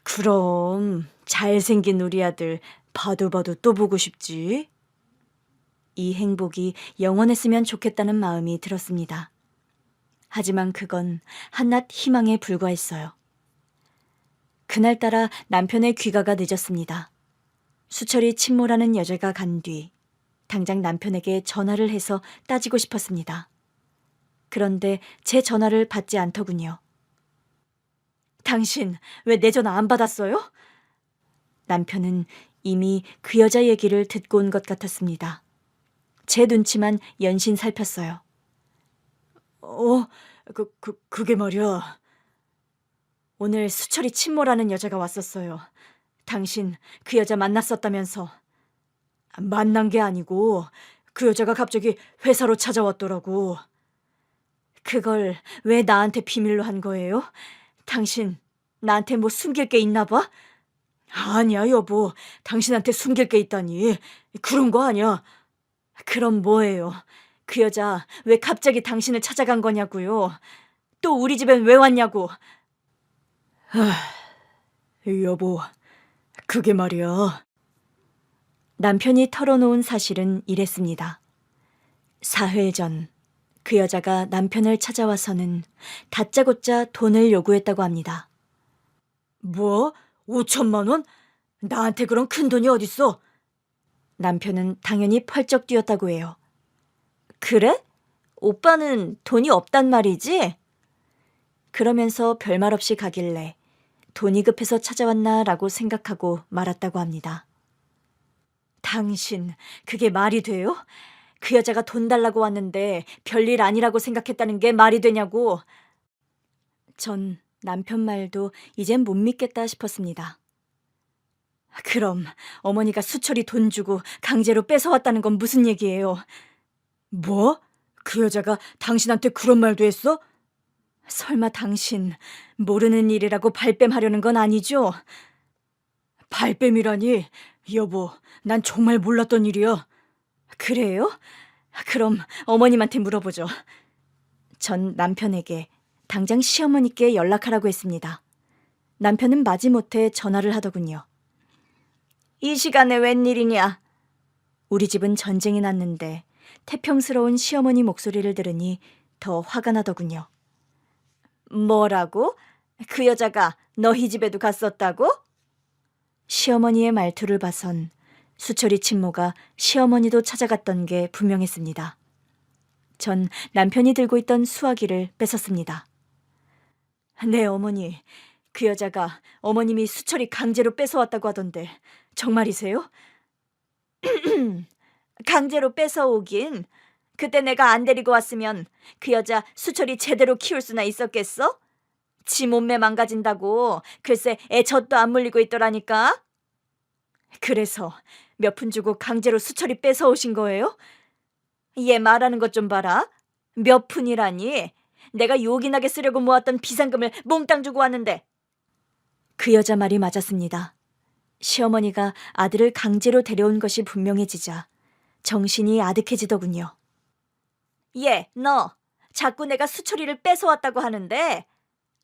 그럼 잘생긴 우리 아들 봐도 또 보고 싶지? 이 행복이 영원했으면 좋겠다는 마음이 들었습니다. 하지만 그건 한낱 희망에 불과했어요. 그날따라 남편의 귀가가 늦었습니다. 수철이 침몰하는 여자가 간 뒤 당장 남편에게 전화를 해서 따지고 싶었습니다. 그런데 제 전화를 받지 않더군요. 당신 왜 내 전화 안 받았어요? 남편은 이미 그 여자 얘기를 듣고 온 것 같았습니다. 제 눈치만 연신 살폈어요. 그게 말이야. 오늘 수철이 침몰하는 여자가 왔었어요. 당신 그 여자 만났었다면서. 만난 게 아니고 그 여자가 갑자기 회사로 찾아왔더라고. 그걸 왜 나한테 비밀로 한 거예요? 당신 나한테 뭐 숨길 게 있나 봐? 아니야 여보, 당신한테 숨길 게 있다니. 그런 거 아니야. 그럼 뭐예요? 그 여자 왜 갑자기 당신을 찾아간 거냐고요? 또 우리 집엔 왜 왔냐고. 여보, 그게 말이야. 남편이 털어놓은 사실은 이랬습니다. 사흘 전 그 여자가 남편을 찾아와서는 다짜고짜 돈을 요구했다고 합니다. 뭐? 5천만 원? 나한테 그런 큰 돈이 어딨어? 남편은 당연히 펄쩍 뛰었다고 해요. 그래? 오빠는 돈이 없단 말이지? 그러면서 별말 없이 가길래 돈이 급해서 찾아왔나 라고 생각하고 말았다고 합니다. 당신, 그게 말이 돼요? 그 여자가 돈 달라고 왔는데 별일 아니라고 생각했다는 게 말이 되냐고. 전 남편 말도 이젠 못 믿겠다 싶었습니다. 그럼 어머니가 수철이 돈 주고 강제로 뺏어왔다는 건 무슨 얘기예요? 뭐? 그 여자가 당신한테 그런 말도 했어? 설마 당신 모르는 일이라고 발뺌하려는 건 아니죠? 발뺌이라니? 여보, 난 정말 몰랐던 일이야. 그래요? 그럼 어머님한테 물어보죠. 전 남편에게 당장 시어머니께 연락하라고 했습니다. 남편은 마지못해 전화를 하더군요. 이 시간에 웬일이냐? 우리 집은 전쟁이 났는데 태평스러운 시어머니 목소리를 들으니 더 화가 나더군요. 뭐라고? 그 여자가 너희 집에도 갔었다고? 시어머니의 말투를 봐선 수철이 친모가 시어머니도 찾아갔던 게 분명했습니다. 전 남편이 들고 있던 수화기를 뺏었습니다. 네, 어머니. 그 여자가 어머님이 수철이 강제로 뺏어왔다고 하던데 정말이세요? 강제로 뺏어오긴. 그때 내가 안 데리고 왔으면 그 여자 수철이 제대로 키울 수나 있었겠어? 지 몸매 망가진다고 글쎄 애 젖도 안 물리고 있더라니까. 그래서 몇 푼 주고 강제로 수철이 뺏어오신 거예요? 얘 말하는 것 좀 봐라. 몇 푼이라니? 내가 요긴하게 쓰려고 모았던 비상금을 몽땅 주고 왔는데. 그 여자 말이 맞았습니다. 시어머니가 아들을 강제로 데려온 것이 분명해지자 정신이 아득해지더군요. 얘, 너 자꾸 내가 수철이를 뺏어왔다고 하는데,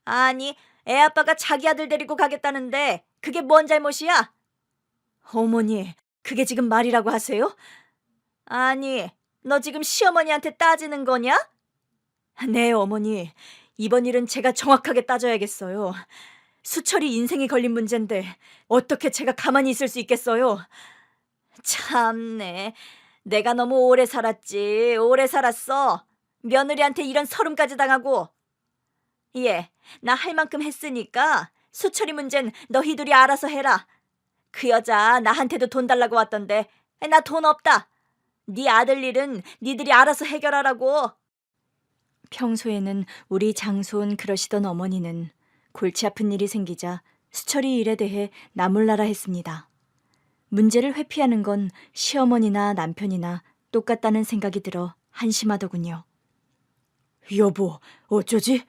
아니, 애 아빠가 자기 아들 데리고 가겠다는데 그게 뭔 잘못이야? 어머니, 그게 지금 말이라고 하세요? 아니, 너 지금 시어머니한테 따지는 거냐? 네, 어머니. 이번 일은 제가 정확하게 따져야겠어요. 수철이 인생이 걸린 문제인데 어떻게 제가 가만히 있을 수 있겠어요? 참네. 내가 너무 오래 살았지. 오래 살았어. 며느리한테 이런 서름까지 당하고. 예, 나 할 만큼 했으니까 수철이 문제는 너희들이 알아서 해라. 그 여자 나한테도 돈 달라고 왔던데 나 돈 없다. 네 아들 일은 니들이 알아서 해결하라고. 평소에는 우리 장손 그러시던 어머니는 골치 아픈 일이 생기자 수철이 일에 대해 나몰라라 했습니다. 문제를 회피하는 건 시어머니나 남편이나 똑같다는 생각이 들어 한심하더군요. 여보, 어쩌지?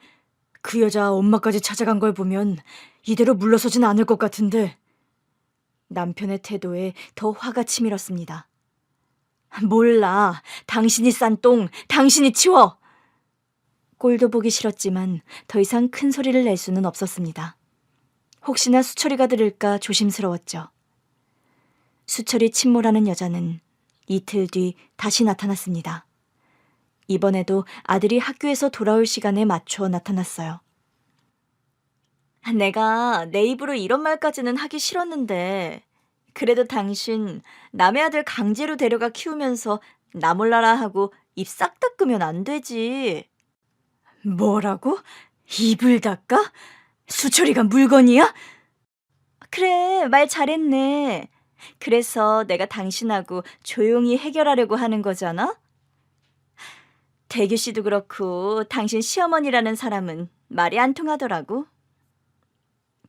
그 여자 엄마까지 찾아간 걸 보면 이대로 물러서진 않을 것 같은데. 남편의 태도에 더 화가 치밀었습니다. 몰라. 당신이 싼 똥, 당신이 치워! 꼴도 보기 싫었지만 더 이상 큰 소리를 낼 수는 없었습니다. 혹시나 수철이가 들을까 조심스러웠죠. 수철이 친모라는 여자는 이틀 뒤 다시 나타났습니다. 이번에도 아들이 학교에서 돌아올 시간에 맞춰 나타났어요. 내가 내 입으로 이런 말까지는 하기 싫었는데 그래도 당신 남의 아들 강제로 데려가 키우면서 나 몰라라 하고 입 싹 닦으면 안 되지. 뭐라고? 입을 닦아? 수철이가 물건이야? 그래, 말 잘했네. 그래서 내가 당신하고 조용히 해결하려고 하는 거잖아? 대규 씨도 그렇고 당신 시어머니라는 사람은 말이 안 통하더라고.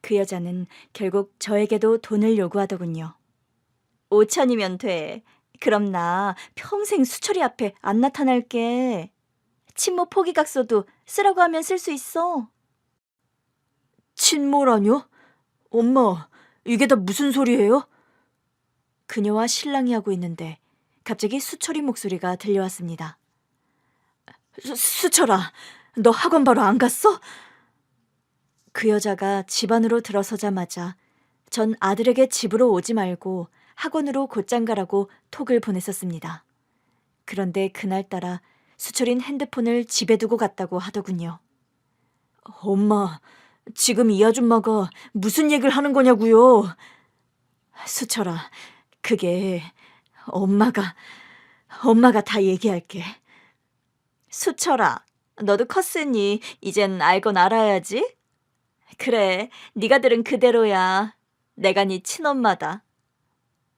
그 여자는 결국 저에게도 돈을 요구하더군요. 5천이면 돼. 그럼 나 평생 수철이 앞에 안 나타날게. 친모 포기각서도 쓰라고 하면 쓸 수 있어. 친모라뇨? 엄마, 이게 다 무슨 소리예요? 그녀와 신랑이 하고 있는데 갑자기 수철이 목소리가 들려왔습니다. 수철아, 너 학원 바로 안 갔어? 그 여자가 집 안으로 들어서자마자 전 아들에게 집으로 오지 말고 학원으로 곧장 가라고 톡을 보냈었습니다. 그런데 그날따라 수철이는 핸드폰을 집에 두고 갔다고 하더군요. 엄마, 지금 이 아줌마가 무슨 얘기를 하는 거냐고요? 수철아, 그게 엄마가 다 얘기할게. 수철아, 너도 컸으니 이젠 알건 알아야지. 그래, 네가 들은 그대로야. 내가 네 친엄마다.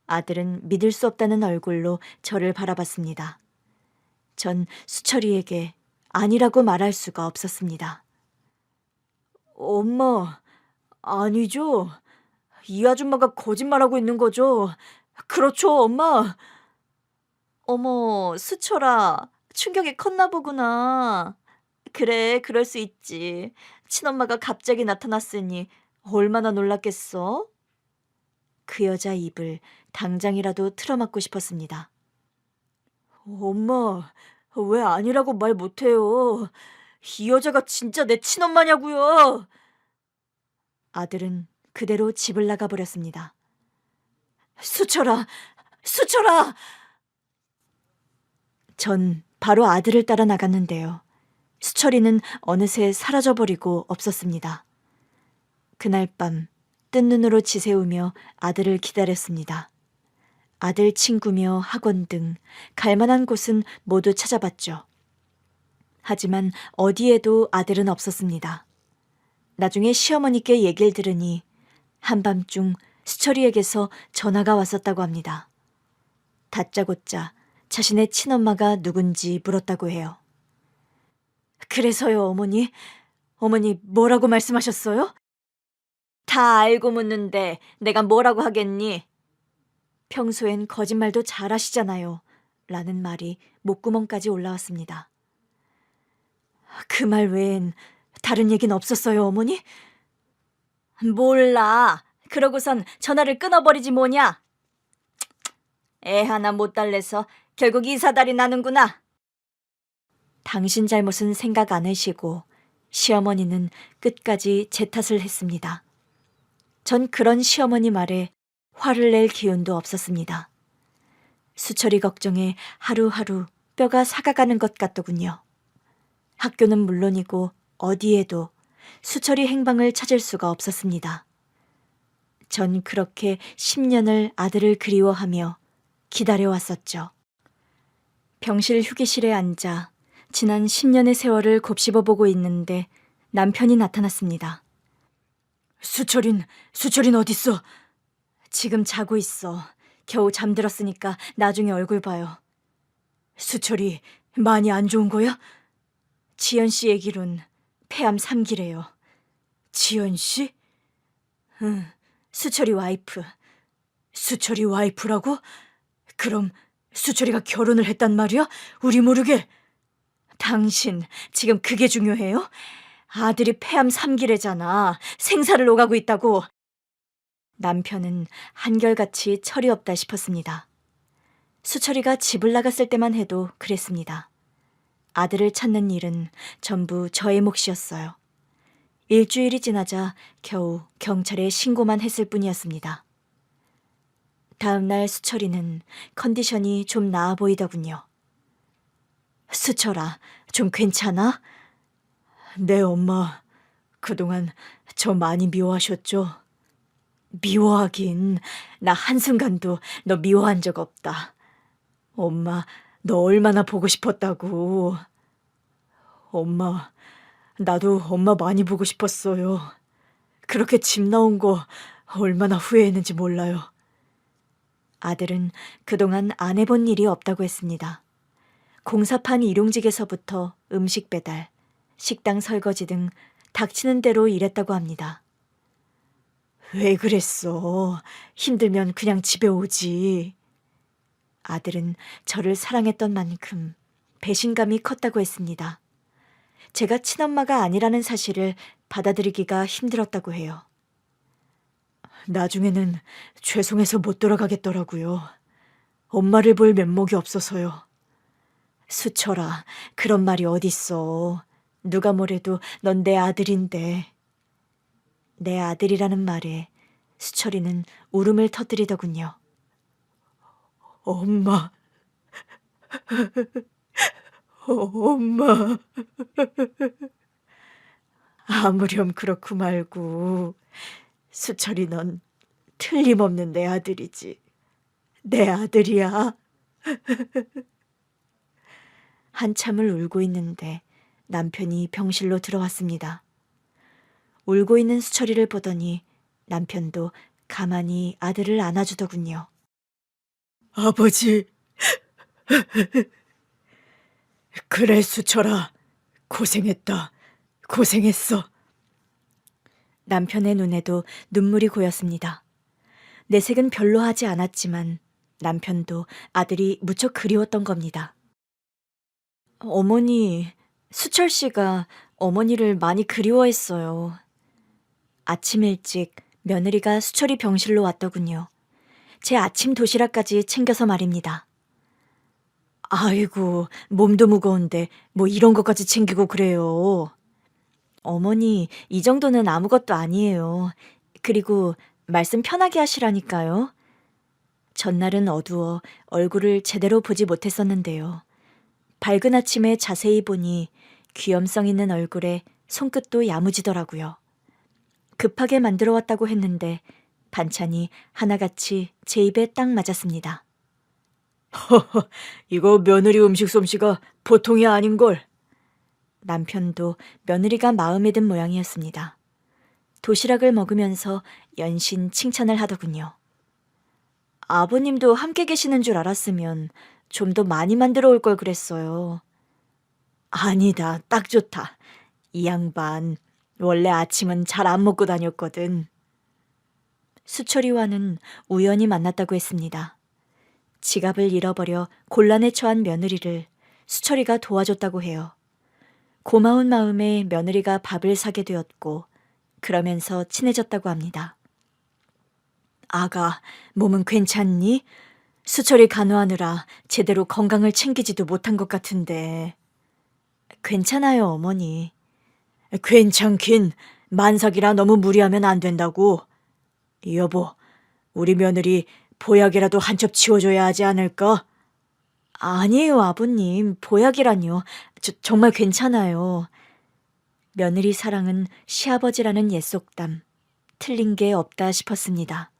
아들은 믿을 수 없다는 얼굴로 저를 바라봤습니다. 전 수철이에게 아니라고 말할 수가 없었습니다. 엄마, 아니죠. 이 아줌마가 거짓말하고 있는 거죠. 그렇죠, 엄마. 어머, 수철아, 충격이 컸나 보구나. 그래, 그럴 수 있지. 친엄마가 갑자기 나타났으니 얼마나 놀랐겠어? 그 여자 입을 당장이라도 틀어막고 싶었습니다. 엄마, 왜 아니라고 말 못해요? 이 여자가 진짜 내 친엄마냐고요. 아들은 그대로 집을 나가버렸습니다. 수철아, 수철아! 전 바로 아들을 따라 나갔는데요. 수철이는 어느새 사라져버리고 없었습니다. 그날 밤 뜬 눈으로 지새우며 아들을 기다렸습니다. 아들 친구며 학원 등 갈만한 곳은 모두 찾아봤죠. 하지만 어디에도 아들은 없었습니다. 나중에 시어머니께 얘기를 들으니 한밤중 수철이에게서 전화가 왔었다고 합니다. 다짜고짜 자신의 친엄마가 누군지 물었다고 해요. 그래서요, 어머니? 어머니 뭐라고 말씀하셨어요? 다 알고 묻는데 내가 뭐라고 하겠니? 평소엔 거짓말도 잘하시잖아요. 라는 말이 목구멍까지 올라왔습니다. 그 말 외엔 다른 얘긴 없었어요, 어머니? 몰라. 그러고선 전화를 끊어버리지 뭐냐? 애 하나 못 달래서 결국 이 사달이 나는구나. 당신 잘못은 생각 안 하시고 시어머니는 끝까지 제 탓을 했습니다. 전 그런 시어머니 말에 화를 낼 기운도 없었습니다. 수철이 걱정에 하루하루 뼈가 사가가는 것 같더군요. 학교는 물론이고 어디에도 수철이 행방을 찾을 수가 없었습니다. 전 그렇게 10년을 아들을 그리워하며 기다려왔었죠. 병실 휴게실에 앉아 지난 10년의 세월을 곱씹어보고 있는데 남편이 나타났습니다. 수철인 어딨어? 지금 자고 있어. 겨우 잠들었으니까 나중에 얼굴 봐요. 수철이 많이 안 좋은 거야? 지연 씨 얘기론 폐암 3기래요. 지연 씨? 응, 수철이 와이프. 수철이 와이프라고? 그럼 수철이가 결혼을 했단 말이야? 우리 모르게. 당신 지금 그게 중요해요? 아들이 폐암 3기래잖아. 생사를 오가고 있다고. 남편은 한결같이 철이 없다 싶었습니다. 수철이가 집을 나갔을 때만 해도 그랬습니다. 아들을 찾는 일은 전부 저의 몫이었어요. 일주일이 지나자 겨우 경찰에 신고만 했을 뿐이었습니다. 다음 날 수철이는 컨디션이 좀 나아 보이더군요. 수철아, 좀 괜찮아? 네, 엄마. 그동안 저 많이 미워하셨죠? 미워하긴. 나 한순간도 너 미워한 적 없다. 엄마, 너 얼마나 보고 싶었다고. 엄마, 나도 엄마 많이 보고 싶었어요. 그렇게 집 나온 거 얼마나 후회했는지 몰라요. 아들은 그동안 안 해본 일이 없다고 했습니다. 공사판 일용직에서부터 음식 배달, 식당 설거지 등 닥치는 대로 일했다고 합니다. 왜 그랬어? 힘들면 그냥 집에 오지. 아들은 저를 사랑했던 만큼 배신감이 컸다고 했습니다. 제가 친엄마가 아니라는 사실을 받아들이기가 힘들었다고 해요. 나중에는 죄송해서 못 돌아가겠더라고요. 엄마를 볼 면목이 없어서요. 수철아, 그런 말이 어딨어. 누가 뭐래도 넌 내 아들인데. 내 아들이라는 말에 수철이는 울음을 터뜨리더군요. 엄마, 엄마. 아무렴 그렇고 말고 수철이 넌 틀림없는 내 아들이지. 내 아들이야. 한참을 울고 있는데 남편이 병실로 들어왔습니다. 울고 있는 수철이를 보더니 남편도 가만히 아들을 안아주더군요. 아버지. 그래, 수철아. 고생했다. 고생했어. 남편의 눈에도 눈물이 고였습니다. 내색은 별로 하지 않았지만 남편도 아들이 무척 그리웠던 겁니다. 어머니, 수철 씨가 어머니를 많이 그리워했어요. 아침 일찍 며느리가 수철이 병실로 왔더군요. 제 아침 도시락까지 챙겨서 말입니다. 아이고, 몸도 무거운데 뭐 이런 것까지 챙기고 그래요. 어머니, 이 정도는 아무것도 아니에요. 그리고 말씀 편하게 하시라니까요. 전날은 어두워 얼굴을 제대로 보지 못했었는데요. 밝은 아침에 자세히 보니 귀염성 있는 얼굴에 손끝도 야무지더라고요. 급하게 만들어 왔다고 했는데 반찬이 하나같이 제 입에 딱 맞았습니다. 이거 며느리 음식 솜씨가 보통이 아닌걸. 남편도 며느리가 마음에 든 모양이었습니다. 도시락을 먹으면서 연신 칭찬을 하더군요. 아버님도 함께 계시는 줄 알았으면 좀 더 많이 만들어 올 걸 그랬어요. 아니다, 딱 좋다. 이 양반, 원래 아침은 잘 안 먹고 다녔거든. 수철이와는 우연히 만났다고 했습니다. 지갑을 잃어버려 곤란에 처한 며느리를 수철이가 도와줬다고 해요. 고마운 마음에 며느리가 밥을 사게 되었고 그러면서 친해졌다고 합니다. 아가, 몸은 괜찮니? 수철이 간호하느라 제대로 건강을 챙기지도 못한 것 같은데. 괜찮아요, 어머니. 괜찮긴. 만삭이라 너무 무리하면 안 된다고. 여보, 우리 며느리 보약이라도 한 첩 치워줘야 하지 않을까? 아니에요, 아버님. 보약이라뇨. 정말 괜찮아요. 며느리 사랑은 시아버지라는 옛속담. 틀린 게 없다 싶었습니다.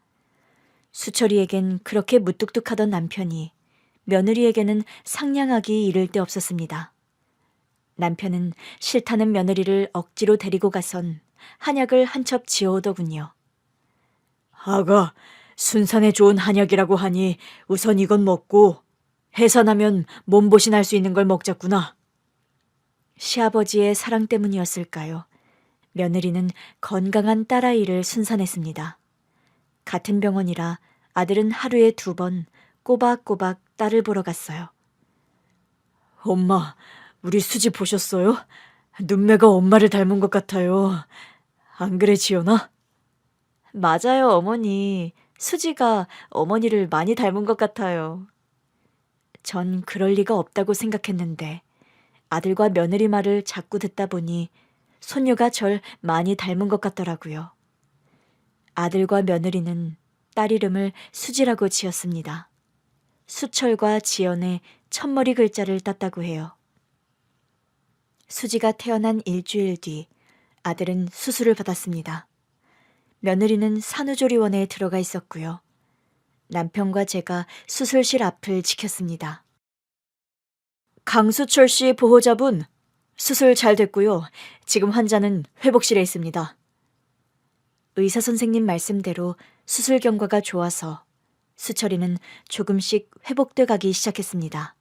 수철이에겐 그렇게 무뚝뚝하던 남편이 며느리에게는 상냥하기 이를 데 없었습니다. 남편은 싫다는 며느리를 억지로 데리고 가선 한약을 한 첩 지어오더군요. 아가, 순산에 좋은 한약이라고 하니 우선 이건 먹고 해산하면 몸보신할 수 있는 걸 먹자꾸나. 시아버지의 사랑 때문이었을까요? 며느리는 건강한 딸아이를 순산했습니다. 같은 병원이라 아들은 하루에 2번 꼬박꼬박 딸을 보러 갔어요. 엄마, 우리 수지 보셨어요? 눈매가 엄마를 닮은 것 같아요. 안 그래, 지연아? 맞아요, 어머니. 수지가 어머니를 많이 닮은 것 같아요. 전 그럴 리가 없다고 생각했는데 아들과 며느리 말을 자꾸 듣다 보니 손녀가 절 많이 닮은 것 같더라고요. 아들과 며느리는 딸 이름을 수지라고 지었습니다. 수철과 지연의 첫머리 글자를 땄다고 해요. 수지가 태어난 일주일 뒤 아들은 수술을 받았습니다. 며느리는 산후조리원에 들어가 있었고요. 남편과 제가 수술실 앞을 지켰습니다. 강수철 씨 보호자분, 수술 잘 됐고요. 지금 환자는 회복실에 있습니다. 의사 선생님 말씀대로 수술 경과가 좋아서 수철이는 조금씩 회복돼 가기 시작했습니다.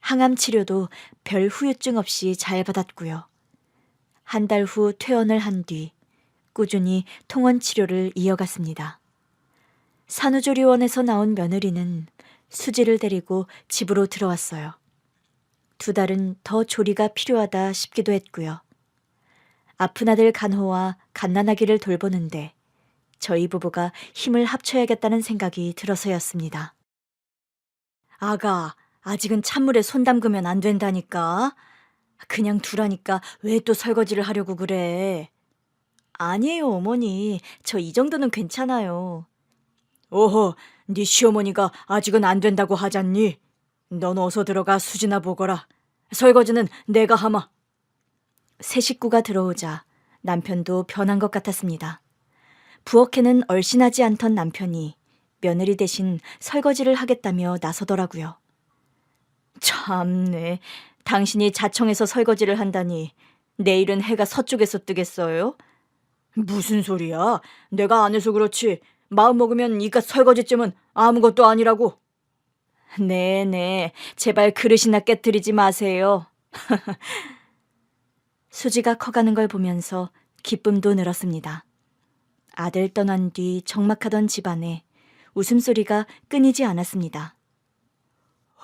항암 치료도 별 후유증 없이 잘 받았고요. 한 달 후 퇴원을 한 뒤 꾸준히 통원 치료를 이어갔습니다. 산후조리원에서 나온 며느리는 수지를 데리고 집으로 들어왔어요. 2달은 더 조리가 필요하다 싶기도 했고요. 아픈 아들 간호와 갓난아기를 돌보는데 저희 부부가 힘을 합쳐야겠다는 생각이 들어서였습니다. 아가, 아직은 찬물에 손 담그면 안 된다니까. 그냥 두라니까 왜 또 설거지를 하려고 그래. 아니에요, 어머니. 저 이 정도는 괜찮아요. 오호, 네 시어머니가 아직은 안 된다고 하잖니. 넌 어서 들어가 수지나 보거라. 설거지는 내가 하마. 새 식구가 들어오자 남편도 변한 것 같았습니다. 부엌에는 얼씬하지 않던 남편이 며느리 대신 설거지를 하겠다며 나서더라고요. 참네, 당신이 자청해서 설거지를 한다니 내일은 해가 서쪽에서 뜨겠어요? 무슨 소리야? 내가 안 해서 그렇지. 마음 먹으면 이깟 설거지쯤은 아무것도 아니라고. 네네, 제발 그릇이나 깨뜨리지 마세요. 수지가 커가는 걸 보면서 기쁨도 늘었습니다. 아들 떠난 뒤 적막하던 집안에 웃음소리가 끊이지 않았습니다.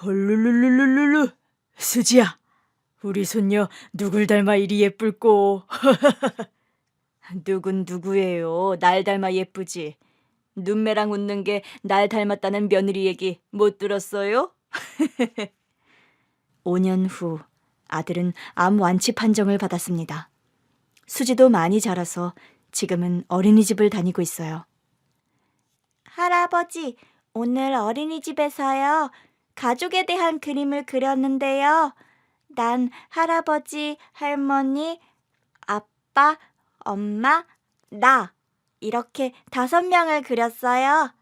헐룰룰룰룰루, 수지야, 우리 손녀 누굴 닮아 이리 예쁠꼬. 누군 누구예요? 날 닮아 예쁘지. 눈매랑 웃는 게 날 닮았다는 며느리 얘기 못 들었어요? 5년 후 아들은 암 완치 판정을 받았습니다. 수지도 많이 자라서 지금은 어린이집을 다니고 있어요. 할아버지, 오늘 어린이집에서요. 가족에 대한 그림을 그렸는데요. 난 할아버지, 할머니, 아빠, 엄마, 나 이렇게 5명을 그렸어요.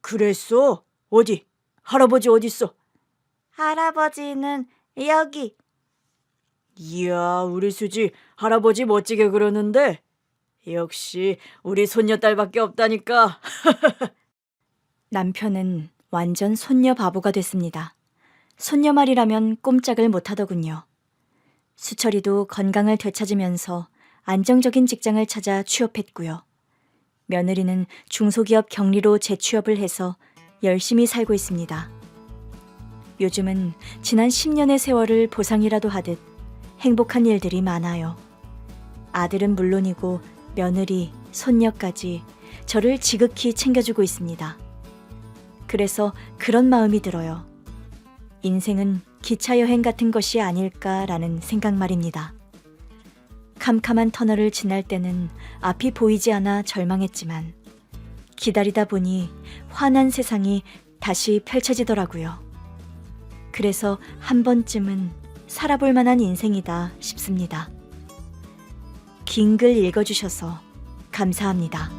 그랬어? 어디? 할아버지 어딨어? 할아버지는 여기. 이야, 우리 수지 할아버지 멋지게 그러는데. 역시 우리 손녀딸밖에 없다니까. 남편은 완전 손녀 바보가 됐습니다. 손녀 말이라면 꼼짝을 못하더군요. 수철이도 건강을 되찾으면서 안정적인 직장을 찾아 취업했고요. 며느리는 중소기업 경리로 재취업을 해서 열심히 살고 있습니다. 요즘은 지난 10년의 세월을 보상이라도 하듯 행복한 일들이 많아요. 아들은 물론이고 며느리, 손녀까지 저를 지극히 챙겨주고 있습니다. 그래서 그런 마음이 들어요. 인생은 기차 여행 같은 것이 아닐까라는 생각 말입니다. 캄캄한 터널을 지날 때는 앞이 보이지 않아 절망했지만 기다리다 보니 환한 세상이 다시 펼쳐지더라고요. 그래서 한 번쯤은 살아볼 만한 인생이다 싶습니다. 긴 글 읽어주셔서 감사합니다.